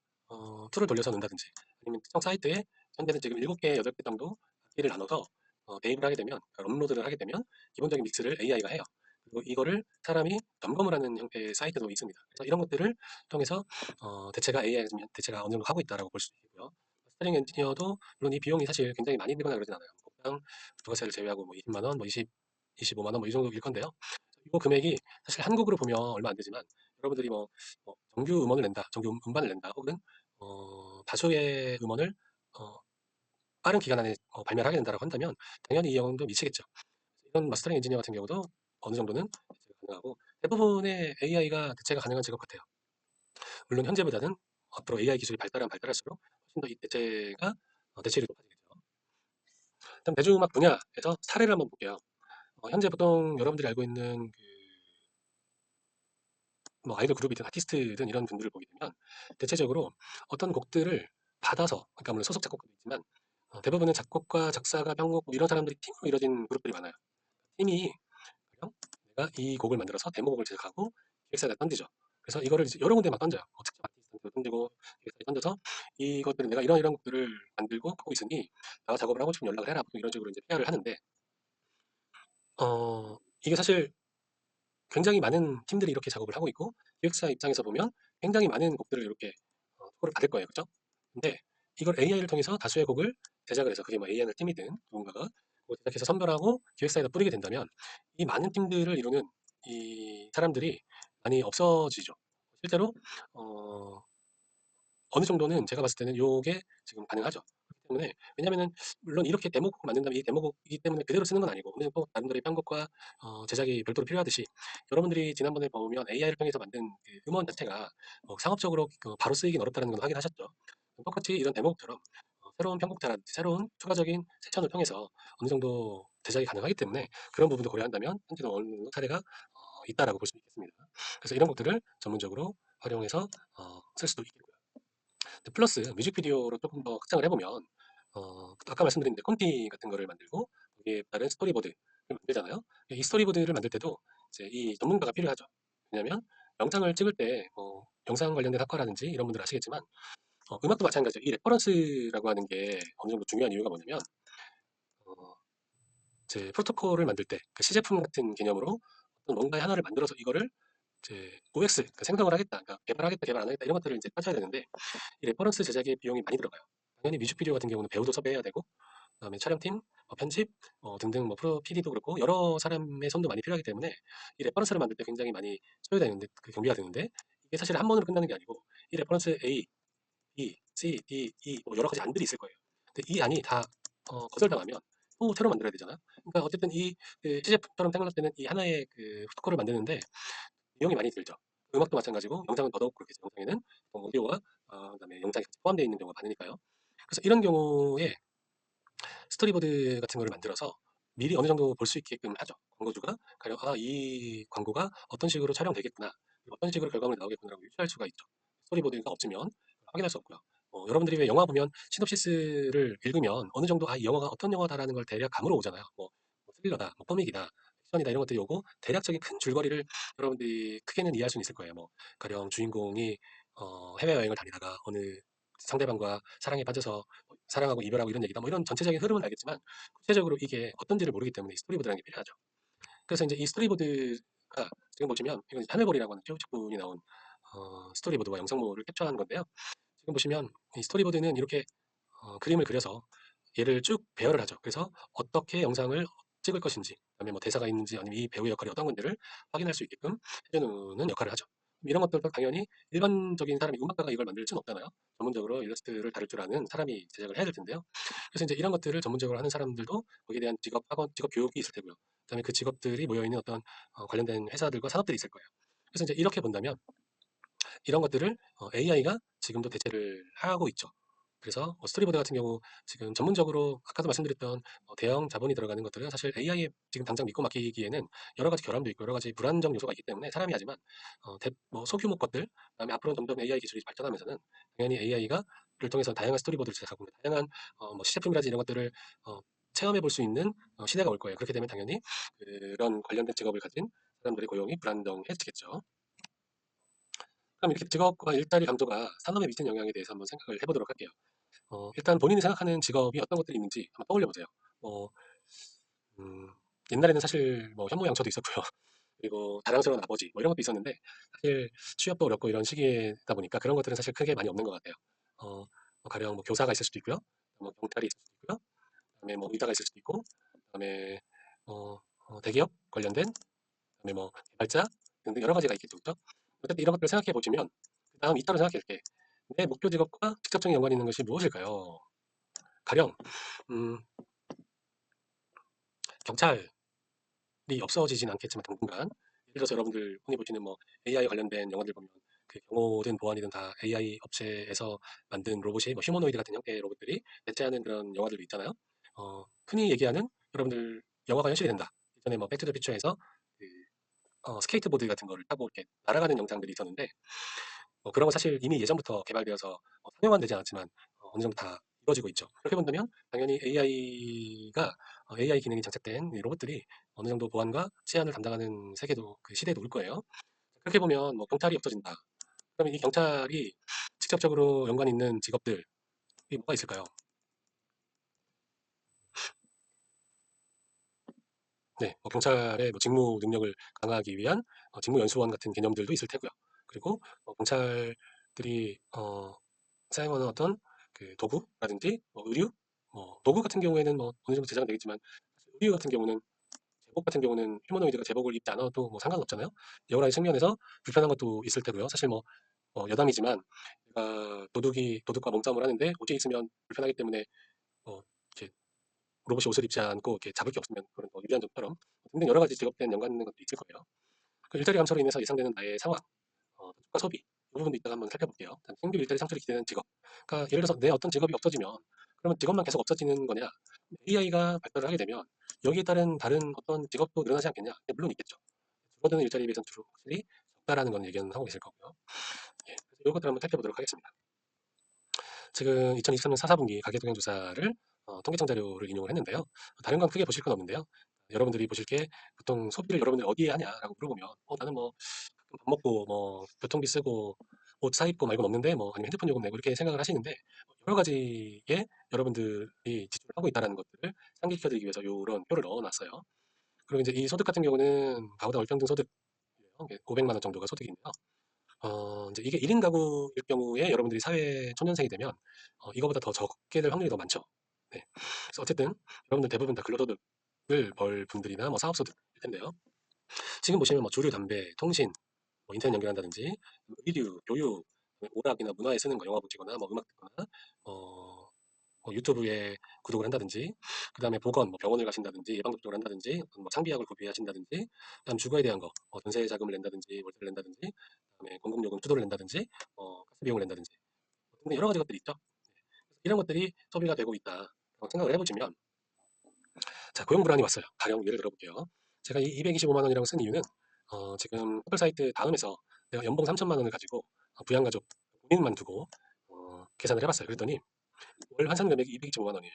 툴을 돌려서 넣는다든지 아니면 특정 사이트에 현재는 지금 7개, 8개 정도 악기를 나눠서 대입을 하게 되면 그러니까 업로드를 하게 되면 기본적인 믹스를 AI가 해요. 그리고 이거를 사람이 점검을 하는 형태의 사이트도 있습니다. 그래서 이런 것들을 통해서 대체가 AI면 대체가 어느 정도 하고 있다라고 볼 수 있고요. 스타링 엔지니어도 물론 이 비용이 사실 굉장히 많이 들거나 그러진 않아요. 곡당 부가세를 제외하고 뭐 20만 원, 뭐 25만 원 뭐 이 정도일 건데요. 이 금액이 사실 한국으로 보면 얼마 안 되지만 여러분들이 뭐 정규 음원을 낸다, 정규 음반을 낸다, 혹은 다수의 음원을 어, 빠른 기간 안에 발매를 하게 된다고 한다면 당연히 이 영향도 미치겠죠. 이런 마스터링 엔지니어 같은 경우도 어느 정도는 대체가 가능하고 대부분의 AI가 대체가 가능한 직업 같아요. 물론 현재보다는 앞으로 AI 기술이 발달할수록 훨씬 더 이 대체가 대체율이 높아지겠죠. 일단 대중음악 분야에서 사례를 한번 볼게요. 현재 보통 여러분들이 알고 있는 뭐 아이돌 그룹이든 아티스트든 이런 분들을 보게 되면 대체적으로 어떤 곡들을 받아서, 그러니까 물론 소속 작곡가도 있지만 대부분은 작곡가, 작사가, 편곡 뭐 이런 사람들이 팀으로 이루어진 그룹들이 많아요. 팀이 가령 내가 이 곡을 만들어서 데모곡을 제작하고 기획사에다 던지죠. 그래서 이거를 이제 여러 군데 막 던져요. 특정 아티스트한테 던지고 기획사에 던져서 이것들을 내가 이런 곡들을 만들고 하고 있으니 나와 작업을 하고 싶으면 연락을 해라. 보통 이런 식으로 이제 PR을 하는데 이게 사실 굉장히 많은 팀들이 이렇게 작업을 하고 있고 기획사 입장에서 보면 굉장히 많은 곡들을 이렇게 투고를 받을 거예요. 그죠? 근데 이걸 AI를 통해서 다수의 곡을 제작을 해서 그게 뭐 A&R 팀이든 누군가가 그걸 제작해서 선별하고 기획사에다 뿌리게 된다면 이 많은 팀들을 이루는 이 사람들이 많이 없어지죠. 실제로 어, 어느 정도는 제가 봤을 때는 요게 지금 가능하죠. 그렇기 때문에 왜냐면은 물론 이렇게 데모곡을 만든다면 이 데모곡이기 때문에 그대로 쓰는 건 아니고 어느 정도 나름대로의 편곡과 제작이 별도로 필요하듯이 여러분들이 지난번에 보면 AI를 통해서 만든 그 음원 자체가 상업적으로 바로 쓰이긴 어렵다는 건 확인하셨죠. 똑같이 이런 데모곡처럼 새로운 편곡자라든지 새로운 추가적인 세션을 통해서 어느 정도 제작이 가능하기 때문에 그런 부분도 고려한다면 현재도 어느 정도 사례가 있다라고 볼 수 있겠습니다. 그래서 이런 것들을 전문적으로 활용해서 쓸 수도 있겠고요. 플러스 뮤직비디오로 조금 더 확장을 해보면 아까 말씀드린 콘티 같은 거를 만들고 거기에 따른 스토리보드를 만들잖아요. 이 스토리보드를 만들 때도 이제 이 전문가가 필요하죠. 왜냐하면 영상을 찍을 때 영상 관련된 학과라든지 이런 분들 아시겠지만 음악도 마찬가지죠. 이 레퍼런스라고 하는 게 어느 정도 중요한 이유가 뭐냐면 어, 이제 프로토콜을 만들 때 그 시제품 같은 개념으로 어떤 뭔가의 하나를 만들어서 이거를 이제 OX, 그러니까 생성을 하겠다, 그러니까 개발하겠다, 개발 안 하겠다 이런 것들을 이제 따져야 되는데 이 레퍼런스 제작에 비용이 많이 들어가요. 당연히 뮤직비디오 같은 경우는 배우도 섭외해야 되고 그다음에 촬영팀, 편집 등등 뭐 프로 PD도 그렇고 여러 사람의 손도 많이 필요하기 때문에 이 레퍼런스를 만들 때 굉장히 많이 소요되는데 그 경비가 되는데 이게 사실 한 번으로 끝나는 게 아니고 이 레퍼런스 A, B, C, D, E 뭐 여러 가지 안들이 있을 거예요. 근데 이 안이 다 거절당하면 또 새로 만들어야 되잖아요. 그러니까 어쨌든 그 시제품처럼 생각할 때는 이 하나의 그 프로토콜을 만드는데 비용이 많이 들죠. 음악도 마찬가지고 영상은 더더욱 그렇겠죠. 영상에는 오디오와 그다음에 영상이 같이 포함되어 있는 경우가 많으니까요. 그래서 이런 경우에 스토리보드 같은 거를 만들어서 미리 어느 정도 볼 수 있게끔 하죠. 광고주가 가령 이 광고가 어떤 식으로 촬영되겠구나, 그리고 어떤 식으로 결과물이 나오겠구나라고 유추할 수가 있죠. 스토리보드가 없으면 확인할 수 없고요. 여러분들이 왜 영화 보면 시놉시스를 읽으면 어느 정도 이 영화가 어떤 영화다라는 걸 대략 감으로 오잖아요. 뭐 스릴러다, 뭐 코믹이다, 액션이다 이런 것들이 오고 대략적인 큰 줄거리를 여러분들이 크게는 이해할 수는 있을 거예요. 뭐 가령 주인공이 해외여행을 다니다가 어느 상대방과 사랑에 빠져서 사랑하고 이별하고 이런 얘기다. 뭐 이런 전체적인 흐름은 알겠지만 구체적으로 이게 어떤지를 모르기 때문에 스토리보드라는 게 필요하죠. 그래서 이제 이 스토리보드가 지금 보시면 이건 하늘볼이라고 하는 최우측분이 나온 스토리보드와 영상물을 캡처한 건데요. 지금 보시면 이 스토리보드는 이렇게 그림을 그려서 얘를 쭉 배열을 하죠. 그래서 어떻게 영상을 찍을 것인지, 그다음에 뭐 대사가 있는지 아니면 이 배우의 역할이 어떤 건지를 확인할 수 있게끔 해주는 역할을 하죠. 이런 것들도 당연히 일반적인 사람이 음악가가 이걸 만들 수는 없잖아요. 전문적으로 일러스트를 다룰 줄 아는 사람이 제작을 해야 될 텐데요. 그래서 이제 이런 것들을 전문적으로 하는 사람들도 거기에 대한 직업 학원, 직업 교육이 있을 테고요. 그다음에 그 직업들이 모여 있는 어떤 관련된 회사들과 산업들이 있을 거예요. 그래서 이제 이렇게 본다면 이런 것들을 AI가 지금도 대체를 하고 있죠. 그래서 스토리보드 같은 경우 지금 전문적으로 아까도 말씀드렸던 대형 자본이 들어가는 것들은 사실 AI에 지금 당장 믿고 맡기기에는 여러 가지 결함도 있고 여러 가지 불안정 요소가 있기 때문에 사람이 하지만 뭐 소규모 것들, 그다음에 앞으로 점점 AI 기술이 발전하면서는 당연히 AI가를 통해서 다양한 스토리보드를 제작하고 다양한 뭐 시제품이라든지 이런 것들을 체험해 볼 수 있는 시대가 올 거예요. 그렇게 되면 당연히 그런 관련된 직업을 가진 사람들의 고용이 불안정해지겠죠. 그럼 이렇게 직업과 일자리 강조가 산업에 미치는 영향에 대해서 한번 생각을 해보도록 할게요. 일단 본인이 생각하는 직업이 어떤 것들이 있는지 한번 떠올려 보세요. 뭐, 음, 옛날에는 사실 뭐 현모양처도 있었고요. 그리고 자랑스러운 아버지 뭐 이런 것도 있었는데 사실 취업도 어렵고 이런 시기다 보니까 그런 것들은 사실 크게 많이 없는 것 같아요. 뭐 가령 뭐 교사가 있을 수도 있고요. 뭐 경찰이 있을 수도 있고요. 그다음에 뭐 의사가 있을 수도 있고 그다음에 어, 대기업 관련된 그다음에 뭐 개발자 등등 여러 가지가 있겠죠. 그렇죠? 어쨌든 이런 것들을 생각해 보시면 그다음 이따로 생각해 볼게. 내 목표 직업과 직접적인 연관이 있는 것이 무엇일까요? 가령 음, 경찰이 없어지진 않겠지만 당분간 예를 들어서 여러분들 흔히 보시는 뭐 AI 관련된 영화들 보면 그 경호든 보안이든 다 AI 업체에서 만든 로봇이 뭐 휴머노이드 같은 형태의 로봇들이 대체하는 그런 영화들도 있잖아요. 흔히 얘기하는 여러분들 영화가 현실이 된다. 예전에 뭐 백투더 퓨처에서 그, 스케이트보드 같은 거를 타고 이렇게 날아가는 영상들이 있었는데 그런 건 사실 이미 예전부터 개발되어서 상용화는 되지 않았지만 어느 정도 다 이루어지고 있죠. 그렇게 본다면 당연히 AI가 AI 기능이 장착된 이 로봇들이 어느 정도 보안과 치안을 담당하는 세계도 그 시대도 올 거예요. 그렇게 보면 뭐 경찰이 없어진다. 그러면 이 경찰이 직접적으로 연관 있는 직업들이 뭐가 있을까요? 네, 뭐 경찰의 뭐 직무 능력을 강화하기 위한 직무연수원 같은 개념들도 있을 테고요. 그리고 경찰들이 사용하는 어떤 그 도구라든지 뭐 의류, 뭐 도구 같은 경우에는 뭐 어느 정도 제작은 되겠지만 의류 같은 경우는 제복 같은 경우는 휴머노이드가 제복을 입지 않아도 뭐 상관없잖아요. 여러 가지 측면에서 불편한 것도 있을 테고요. 사실 뭐 여담이지만 제가 도둑과 몸싸움을 하는데 옷이 있으면 불편하기 때문에 이렇게 로봇이 옷을 입지 않고 이렇게 잡을 게 없으면 그런 유리한 점처럼 등등 여러 가지 직업된 연관 있는 것도 있을 거예요. 그 일자리 감소로 인해서 예상되는 나의 상황, 투자 소비 이 부분도 이따가 한번 살펴볼게요. 신규 일자리 창출이 기대되는 직업. 그러니까 예를 들어서 내 어떤 직업이 없어지면 그러면 직업만 계속 없어지는 거냐? AI가 발달을 하게 되면 여기에 따른 다른 어떤 직업도 늘어나지 않겠냐? 물론 있겠죠. 줄어드는 일자리에 비해서는 확실히 적다라는 건 얘기는 하고 계실 거고요. 예, 그래서 이것들 한번 살펴보도록 하겠습니다. 지금 2023년 4사분기 가계동향 조사를 통계청 자료를 인용을 했는데요. 다른 건 크게 보실 건 없는데요. 여러분들이 보실 게 보통 소비를 여러분들 어디에 하냐라고 물어보면 나는 뭐 가끔 밥 먹고 뭐 교통비 쓰고 옷 사 입고 말고는 없는데 뭐 아니면 핸드폰 요금 내고 이렇게 생각을 하시는데 여러 가지의 여러분들이 지출을 하고 있다는 것들을 상기시켜드리기 위해서 이런 표를 넣어놨어요. 그리고 이제 이 소득 같은 경우는 가구당 월평균 소득 500만 원 정도가 소득인데요. 이제 이게 1인 가구일 경우에 여러분들이 사회 초년생이 되면 이거보다 더 적게 될 확률이 더 많죠. 네. 그래서 어쨌든 여러분들 대부분 다 근로소득을 벌 분들이나 뭐 사업소득일 텐데요. 지금 보시면 뭐 주류, 담배, 통신, 뭐 인터넷 연결한다든지, 의류, 교육, 오락이나 문화에 쓰는 거, 영화 보시거나 뭐 음악 듣거나, 어, 뭐 유튜브에 구독을 한다든지, 그 다음에 보건, 뭐 병원을 가신다든지, 예방접종을 한다든지, 뭐 창비약을 구비하신다든지, 그다음 주거에 대한 거, 전세 자금을 낸다든지, 월세를 낸다든지, 그다음에 공공요금 수도를 낸다든지, 가스 비용을 낸다든지, 등등 여러 가지 것들이 있죠. 그래서 이런 것들이 소비가 되고 있다라고 생각을 해보시면, 자, 고용 불안이 왔어요. 가령 예를 들어볼게요. 제가 이 225만 원이라고 쓴 이유는 지금 포털 사이트 다음에서 내가 연봉 3천만 원을 가지고 부양가족 본인만 두고 계산을 해봤어요. 그랬더니 월 환산 금액이 225만 원이에요.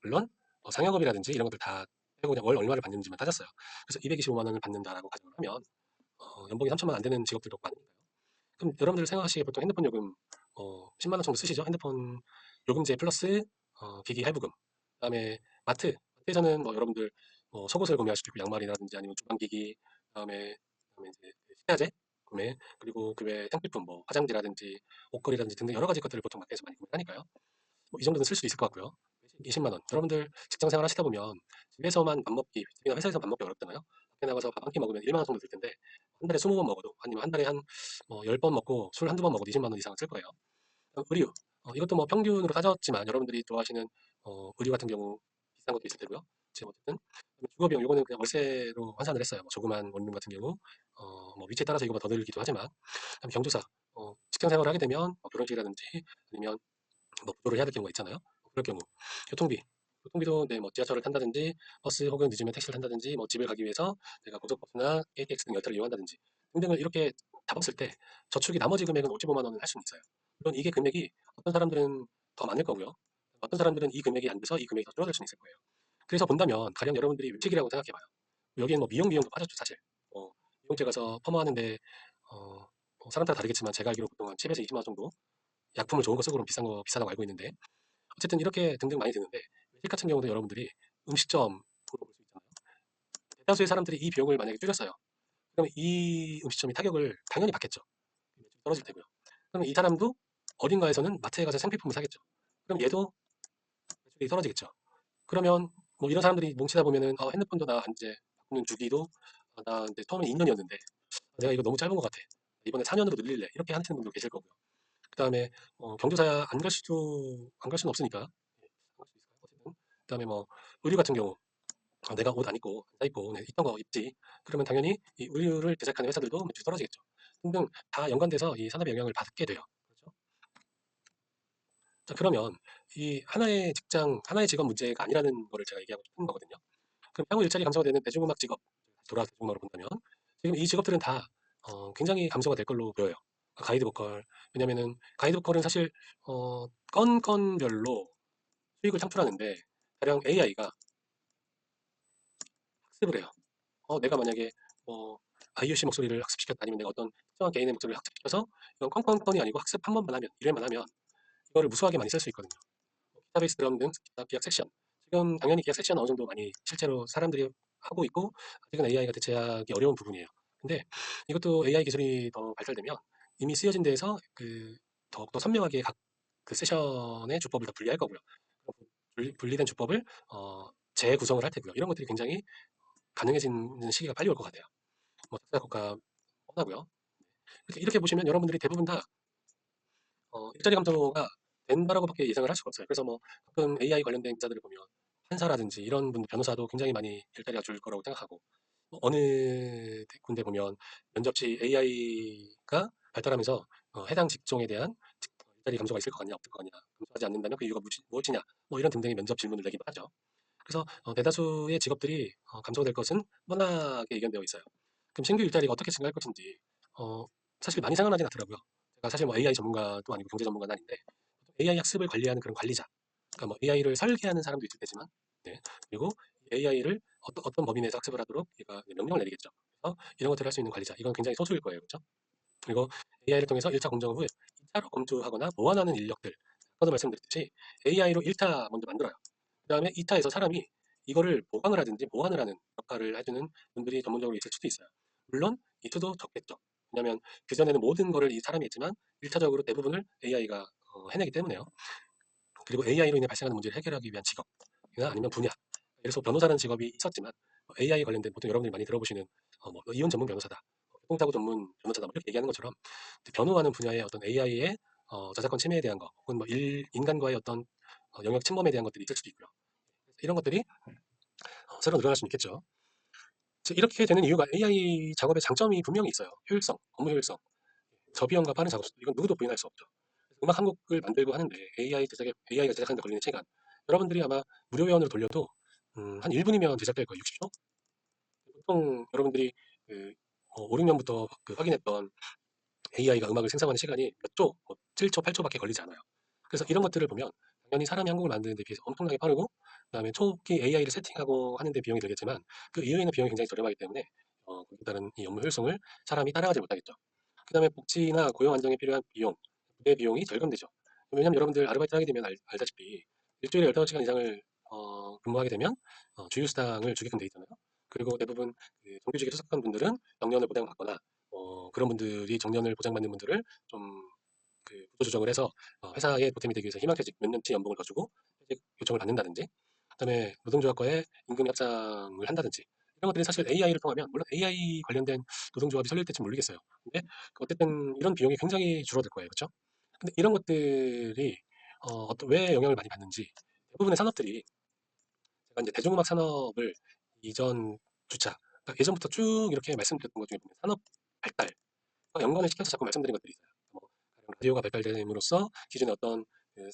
물론 상여금이라든지 이런 것들 다 빼고 그냥 월 얼마를 받는지만 따졌어요. 그래서 225만 원을 받는다라고 가정을 하면 연봉이 3천만 원 안 되는 직업들도 많으니까요. 그럼 여러분들 생각하시기에 보통 핸드폰 요금 10만 원 정도 쓰시죠? 핸드폰 요금제 플러스 기기 할부금. 그다음에 마트에서는 뭐 여러분들 속옷을 구매할 수도 있고 양말이라든지 아니면 주방기기 그다음에 이제 그 식자재 구매 그리고 그 외에 생필품 뭐 화장지라든지 옷걸이라든지 등등 여러 가지 것들을 보통 마트에서 많이 구매하니까요. 이 정도는 쓸 수 있을 것 같고요. 20만 원. 여러분들 직장 생활 하시다 보면 집에서만 밥 먹기, 집이나 회사에서 밥 먹기 어렵잖아요. 밖에 나가서 밥 한 끼 먹으면 1만 원 정도 들 텐데 한 달에 20번 먹어도 아니면 한 달에 한 10번 먹고 술 한두 번 먹어도 20만 원 이상은 쓸 거예요. 의류. 이것도 뭐 평균으로 따졌지만 여러분들이 좋아하시는 의류 같은 경우 비싼 것도 있을 테고요. 지금 어쨌든 주거비용 요거는 그냥 월세로 환산을 했어요. 뭐 조그만 원룸 같은 경우 뭐 위치에 따라서 이거보다 더 들기도 하지만 그다음에 경조사 직장 생활을 하게 되면 결혼식이라든지 아니면 뭐 부도를 해야 될 경우가 있잖아요. 그럴 경우 교통비도 네, 뭐 지하철을 탄다든지 버스 혹은 늦으면 택시를 탄다든지 뭐 집을 가기 위해서 내가 고속버스나 KTX 등 열차를 이용한다든지 등등을 이렇게 다 봤을 때 저축이 나머지 금액은 55만 원을 할 수는 있어요. 물론 이게 금액이 어떤 사람들은 더 많을 거고요. 어떤 사람들은 이 금액이 안 돼서 이 금액이 더 줄어들 수는 있을 거예요. 그래서 본다면 가령 여러분들이 외식이라고 생각해봐요. 여기엔 뭐 미용 비용도 빠졌죠 사실. 미용실 가서 퍼머하는데 사람 따라 다르겠지만 제가 알기로 보통 한 10에서 20만 원 정도 약품을 좋은 거 쓰고 그럼 비싸다고 알고 있는데 어쨌든 이렇게 등등 많이 드는데 외식 같은 경우도 여러분들이 음식점으로 볼 수 있잖아요. 대다수의 사람들이 이 비용을 만약에 줄였어요. 그러면 이 음식점이 타격을 당연히 받겠죠. 매출이 떨어질 테고요. 그럼 이 사람도 어딘가에서는 마트에 가서 생필품을 사겠죠. 그럼 얘도 매출이 떨어지겠죠. 그러면 뭐 이런 사람들이 뭉치다 보면은 핸드폰도 나 이제 바꾸는 주기도 나 이제 처음에 2년이었는데 내가 이거 너무 짧은 것 같아. 이번에 4년으로 늘릴래. 이렇게 하시는 분도 계실 거고요. 그다음에 경조사 안 갈 수는 없으니까 안갈 수 있을까요? 어쨌든 그다음에 뭐 의류 같은 경우 내가 옷 안 입고 안 입고 네, 있던 거 입지. 그러면 당연히 이 의류를 제작하는 회사들도 매출이 떨어지겠죠. 등등 다 연관돼서 이 산업에 영향을 받게 돼요. 그렇죠? 자, 그러면 이 하나의 직장, 하나의 직업 문제가 아니라는 거를 제가 얘기하고 싶은 거거든요. 그럼 향후 일자리 감소가 되는 대중음악 직업, 돌아와서 대중음악으로 본다면 지금 이 직업들은 다 굉장히 감소가 될 걸로 보여요. 가이드 보컬, 왜냐면은 가이드 보컬은 사실 건별로 수익을 창출하는데 가령 AI가 학습을 해요. 내가 만약에 아이유 씨 목소리를 학습시켰다 아니면 내가 어떤 특정한 개인의 목소리를 학습시켜서 이건 건건건이 아니고 학습 한 번만 하면 1회만 하면 이거를 무수하게 많이 쓸 수 있거든요. 기타 베이스 드럼 등 기악 섹션. 지금 당연히 기악 섹션 어느 정도 많이 실제로 사람들이 하고 있고 아직은 AI가 대체하기 어려운 부분이에요. 근데 이것도 AI 기술이 더 발달되면 이미 쓰여진 데에서 더욱더 선명하게 각 그 세션의 주법을 다 분리할 거고요. 분리된 주법을 재구성을 할 테고요. 이런 것들이 굉장히 가능해지는 시기가 빨리 올 것 같아요. 뭐 작사 작곡가 뻔하고요. 이렇게 보시면 여러분들이 대부분 다 일자리 감소가 된다라고밖에 예상을 할 수가 없어요. 그래서 뭐 가끔 AI 관련된 기사들을 보면 판사라든지 이런 분 변호사도 굉장히 많이 일자리가 줄 거라고 생각하고 어느 군데 보면 면접지 AI가 발달하면서 해당 직종에 대한 일자리 감소가 있을 것 같냐 없을 것 같냐 감소하지 않는다면 그 이유가 무엇이냐 뭐 이런 등등의 면접 질문을 내기도 하죠. 그래서 대다수의 직업들이 감소될 것은 뻔하게 예견되어 있어요. 그럼 신규 일자리가 어떻게 증가할 것인지 어, 사실 많이 생각나진 않더라고요. 제가 사실 뭐 AI 전문가도 아니고 경제 전문가는 아닌데 AI 학습을 관리하는 그런 관리자, 그러니까 뭐 AI를 설계하는 사람도 있을 테지만, 네. 그리고 AI를 어떤 범위 내에서 학습을 하도록 얘가 명령을 내리겠죠. 그래서 이런 것들을 할 수 있는 관리자, 이건 굉장히 소수일 거예요, 그렇죠? 그리고 AI를 통해서 1차 검증 후에 2차로 검토하거나 보완하는 인력들, 아까도 말씀드렸듯이 AI로 1차 먼저 만들어요. 그 다음에 2차에서 사람이 이거를 보강을 하든지 보완을 하는 역할을 해주는 분들이 전문적으로 있을 수도 있어요. 물론 이 수도 적겠죠. 왜냐하면 그전에는 모든 거를 이 사람이 했지만 1차적으로 대부분을 AI가 해내기 때문에요. 그리고 AI로 인해 발생하는 문제를 해결하기 위한 직업이나 아니면 분야. 예를 들어서 변호사라는 직업이 있었지만 AI 관련된 보통 여러분들이 많이 들어보시는 뭐 이혼 전문 변호사다, 교통사고 전문 변호사다 뭐 이렇게 얘기하는 것처럼 변호하는 분야의 어떤 AI의 저작권 침해에 대한 거 혹은 뭐 인간과의 어떤 영역 침범에 대한 것들이 있을 수도 있고요. 이런 것들이 새로 늘어날 수는 있겠죠. 이렇게 되는 이유가 AI 작업의 장점이 분명히 있어요. 효율성, 업무 효율성, 저비용과 빠른 작업 속도, 이건 누구도 부인할 수 없죠. 음악 한 곡을 만들고 하는데 AI가 제작하는데 걸리는 시간, 여러분들이 아마 무료 회원으로 돌려도 한 1분이면 제작될 거예요. 60초? 보통 여러분들이 5, 6년부터 확인했던 AI가 음악을 생성하는 시간이 몇 초, 뭐 7초, 8초밖에 걸리지 않아요. 그래서 이런 것들을 보면 당연히 사람이 한 곡을 만드는 데 비해서 엄청나게 빠르고 그다음에 초기 AI를 세팅하고 하는 데 비용이 들겠지만 그 이후에는 비용이 굉장히 저렴하기 때문에 거기에 따른 이 업무 효율성을 사람이 따라가지 못하겠죠. 그다음에 복지나 고용 안정에 필요한 비용, 부대 비용이 절감되죠. 왜냐하면 여러분들 아르바이트 하게 되면 알다시피 일주일에 15시간 이상을 근무하게 되면 주휴수당을 주게끔 돼 있잖아요. 그리고 대부분 정규직에 소속한 분들은 정년을 보장받거나 그런 분들이 정년을 보장받는 분들을 좀 구조 조정을 해서 회사에 보탬이 되기 위해서 희망퇴직 몇 년치 연봉을 더 주고 퇴직 요청을 받는다든지, 그다음에 노동조합과의 임금 협상을 한다든지, 이런 것들이 사실 AI를 통하면 물론 AI 관련된 노동조합이 설립 될지 모르겠어요. 근데 어쨌든 이런 비용이 굉장히 줄어들 거예요, 그렇죠? 근데 이런 것들이 왜 영향을 많이 받는지, 대부분의 산업들이 제가 이제 대중음악 산업을 이전 주차, 그러니까 예전부터 쭉 이렇게 말씀드렸던 것 중에 보면 산업 발달 연관을 시켜서 자꾸 말씀드린 것들이 있어요. 뭐 라디오가 발달됨으로써 기존의 어떤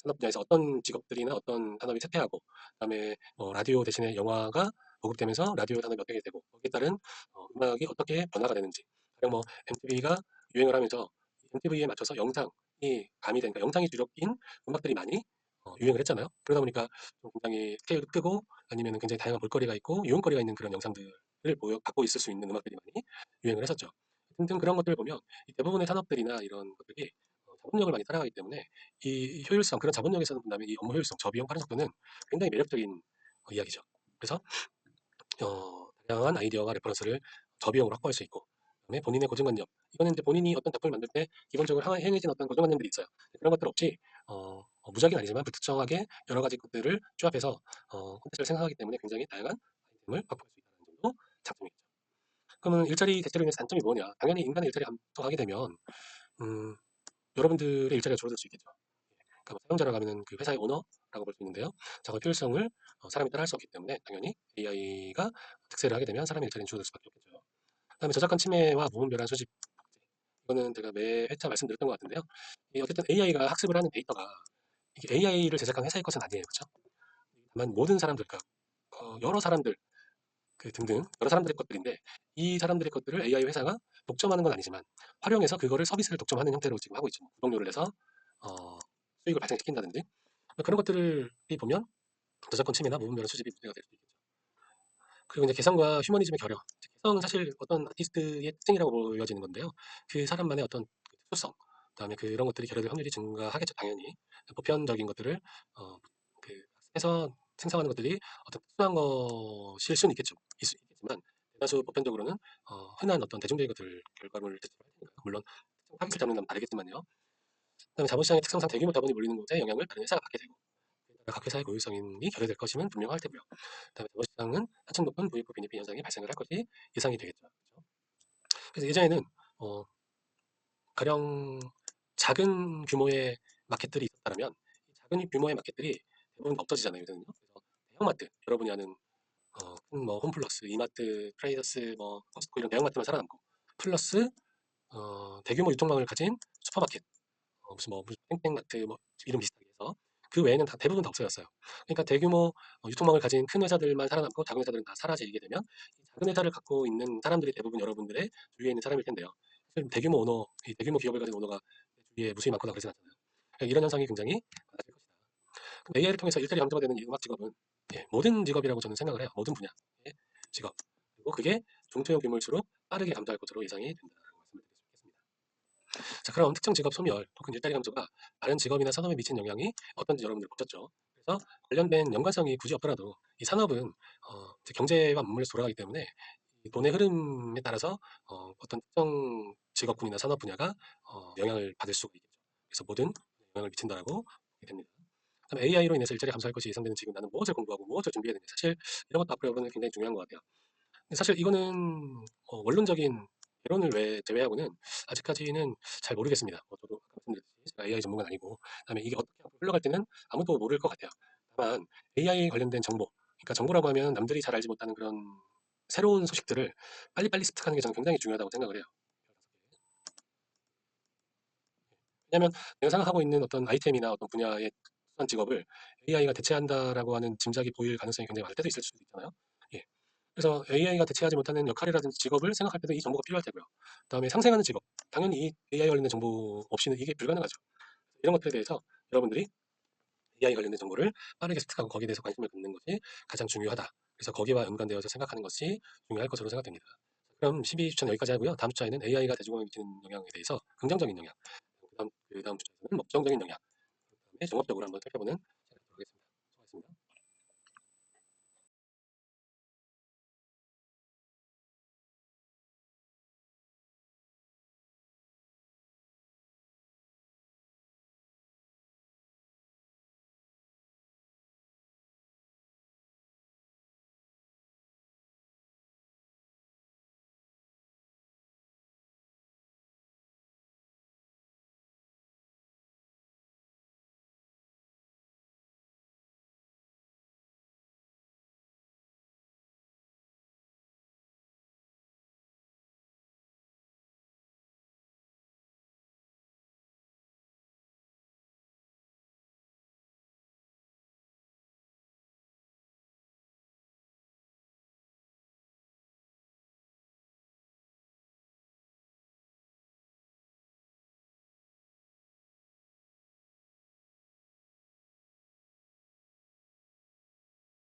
산업 분야에서 어떤 직업들이나 어떤 산업이 쇠퇴하고, 그다음에 라디오 대신에 영화가 보급되면서 라디오 산업이 어떻게 되고 거기에 따른 음악이 어떻게 변화가 되는지, 가령 뭐 MTV가 유행을 하면서 MTV에 맞춰서 영상이 가미된, 그러니까 영상이 주력인 음악들이 많이 유행을 했잖아요. 그러다 보니까 좀 굉장히 스케일도 크고 아니면 굉장히 다양한 볼거리가 있고 유흥거리가 있는 그런 영상들을 갖고 있을 수 있는 음악들이 많이 유행을 했었죠. 등등 그런 것들을 보면 이 대부분의 산업들이나 이런 것들이 자본력을 많이 따라가기 때문에 이 효율성, 그런 자본력에서는 본다면 이 업무 효율성, 저비용 빠른 속도는 굉장히 매력적인 이야기죠. 그래서 다양한 아이디어와 레퍼런스를 저비용으로 확보할 수 있고, 그다음에 본인의 고정관념. 이거는 이제 본인이 어떤 작품을 만들 때 기본적으로 행해진 어떤 고정관념들이 있어요. 그런 것들 없이 무작위는 아니지만 불특정하게 여러 가지 것들을 조합해서 콘텐츠를 생성하기 때문에 굉장히 다양한 아이템을 확보할 수 있다는 점도 장점이겠죠. 그러면 일자리 대체로 인해서 단점이 뭐냐? 당연히 인간의 일자리 감소하게 되면 음, 여러분들의 일자리가 줄어들 수 있겠죠. 그러니까 뭐 사용자라고 하면은 그 회사의 오너라고 볼 수 있는데요. 작업 효율성을 사람이 따라 할 수 없기 때문에 당연히 AI가 득세를 하게 되면 사람의 일자리는 줄어들 수밖에 없겠죠. 그다음에 저작권 침해와 무분별한 수집 복제. 이거는 제가 매 회차 말씀드렸던 것 같은데요. 어쨌든 AI가 학습을 하는 데이터가 이게 AI를 제작한 회사의 것은 아니에요, 그렇죠? 다만 모든 사람들, 그러니까 여러 사람들 그 등등 여러 사람들의 것들인데 이 사람들의 것들을 AI 회사가 독점하는 건 아니지만 활용해서 그거를 서비스를 독점하는 형태로 지금 하고 있죠. 구독료를 내서 어, 수익을 발생시킨다든지 그런 것들을 보면 저작권 침해나 무분별한 수집이 문제가 될 수 있겠죠. 그리고 이제 개성과 휴머니즘의 결여. 개성은 사실 어떤 아티스트의 특징이라고 보여지는 건데요. 그 사람만의 어떤 특수성, 그다음에 그런 것들이 결여될 확률이 증가하겠죠, 당연히. 보편적인 것들을 그 해서 생성하는 것들이 어떤 특수한 것일 수는 있겠죠. 있겠지만 대다수 보편적으로는 흔한 어떤 대중적인 것들 결과물을 대체로 할 테니까 물론 타깃을 잡는 건 다르겠지만요. 그다음에 자본시장의 특성상 대규모 자본이 몰리는 곳에 영향을 다른 회사가 받게 되고 각 회사의 고유성이 결여될 것임은 분명할 테고요. 그다음에 자본시장은 한층 높은 부익부 빈익빈 현상이 발생을 할 것이 예상이 되겠죠. 그렇죠? 그래서 예전에는 어, 가령 작은 규모의 마켓들이 있었다면 작은 규모의 마켓들이 대부분 없어지잖아요. 요즘은요. 그래서 대형마트 여러분이 아는 뭐 홈플러스, 이마트, 트레이더스, 뭐 코스트코 이런 대형마트만 살아남고 플러스 대규모 유통망을 가진 슈퍼마켓 무슨 땡땡마트 뭐 이름 비슷하게 해서 그 외에는 다 대부분 다 없어졌어요. 그러니까 대규모 유통망을 가진 큰 회사들만 살아남고 작은 회사들은 다 사라지게 되면 이 작은 회사를 갖고 있는 사람들이 대부분 여러분들의 주위에 있는 사람일 텐데요. 사실 대규모 오너, 이 대규모 기업을 가진 오너가 주위에 무수히 많거나 그러진 않잖아요. 그러니까 이런 현상이 굉장히 많아질 것이다. 그럼 AI를 통해서 일자리 강조가 되는 이 음악 직업은 모든 직업이라고 저는 생각을 해요. 모든 분야의 직업. 그리고 그게 중소형 규모일수록 빠르게 감소할 것으로 예상이 된다고 말씀을 드릴 수 있겠습니다. 자, 그럼 특정 직업 소멸 혹은 일자리 감소가 다른 직업이나 산업에 미친 영향이 어떤지 여러분들 보셨죠? 그래서 관련된 연관성이 굳이 없더라도 이 산업은 이제 경제와 맞물려서 돌아가기 때문에 이 돈의 흐름에 따라서 어떤 특정 직업군이나 산업 분야가 영향을 받을 수가 있겠죠. 그래서 모든 영향을 미친다라고 보게 됩니다. 그다음 AI로 인해서 일자리 감소할 것이 예상되는 지금 나는 무엇을 공부하고 무엇을 준비해야 되냐. 사실 이런 것도 앞으로 여러분은 굉장히 중요한 것 같아요. 근데 사실 이거는 원론적인 개론을 제외하고는 아직까지는 잘 모르겠습니다. 저도 아까 말씀드렸듯이 제가 AI 전문가는 아니고 그다음에 이게 어떻게 앞으로 흘러갈 때는 아무도 모를 것 같아요. 다만 AI 관련된 정보, 그러니까 정보라고 하면 남들이 잘 알지 못하는 그런 새로운 소식들을 빨리빨리 습득하는 게 저는 굉장히 중요하다고 생각을 해요. 왜냐하면 내가 생각하고 있는 어떤 아이템이나 어떤 분야의 특수한 직업을 AI가 대체한다라고 하는 짐작이 보일 가능성이 굉장히 많을 때도 있을 수도 있잖아요. 예. 그래서 AI가 대체하지 못하는 역할이라든지 직업을 생각할 때도 이 정보가 필요할 테고요. 그다음에 상생하는 직업, 당연히 이 AI 관련된 정보 없이는 이게 불가능하죠. 이런 것들에 대해서 여러분들이 AI 관련된 정보를 빠르게 습득하고 거기에 대해서 관심을 갖는 것이 가장 중요하다. 그래서 거기와 연관되어서 생각하는 것이 중요할 것으로 생각됩니다. 그럼 12주차는 여기까지 하고요. 다음 주차에는 AI가 대중화에 미치는 영향에 대해서 긍정적인 영향, 그다음 주차에는 부정적인 영향, 그다음에 종합적으로 한번 살펴보는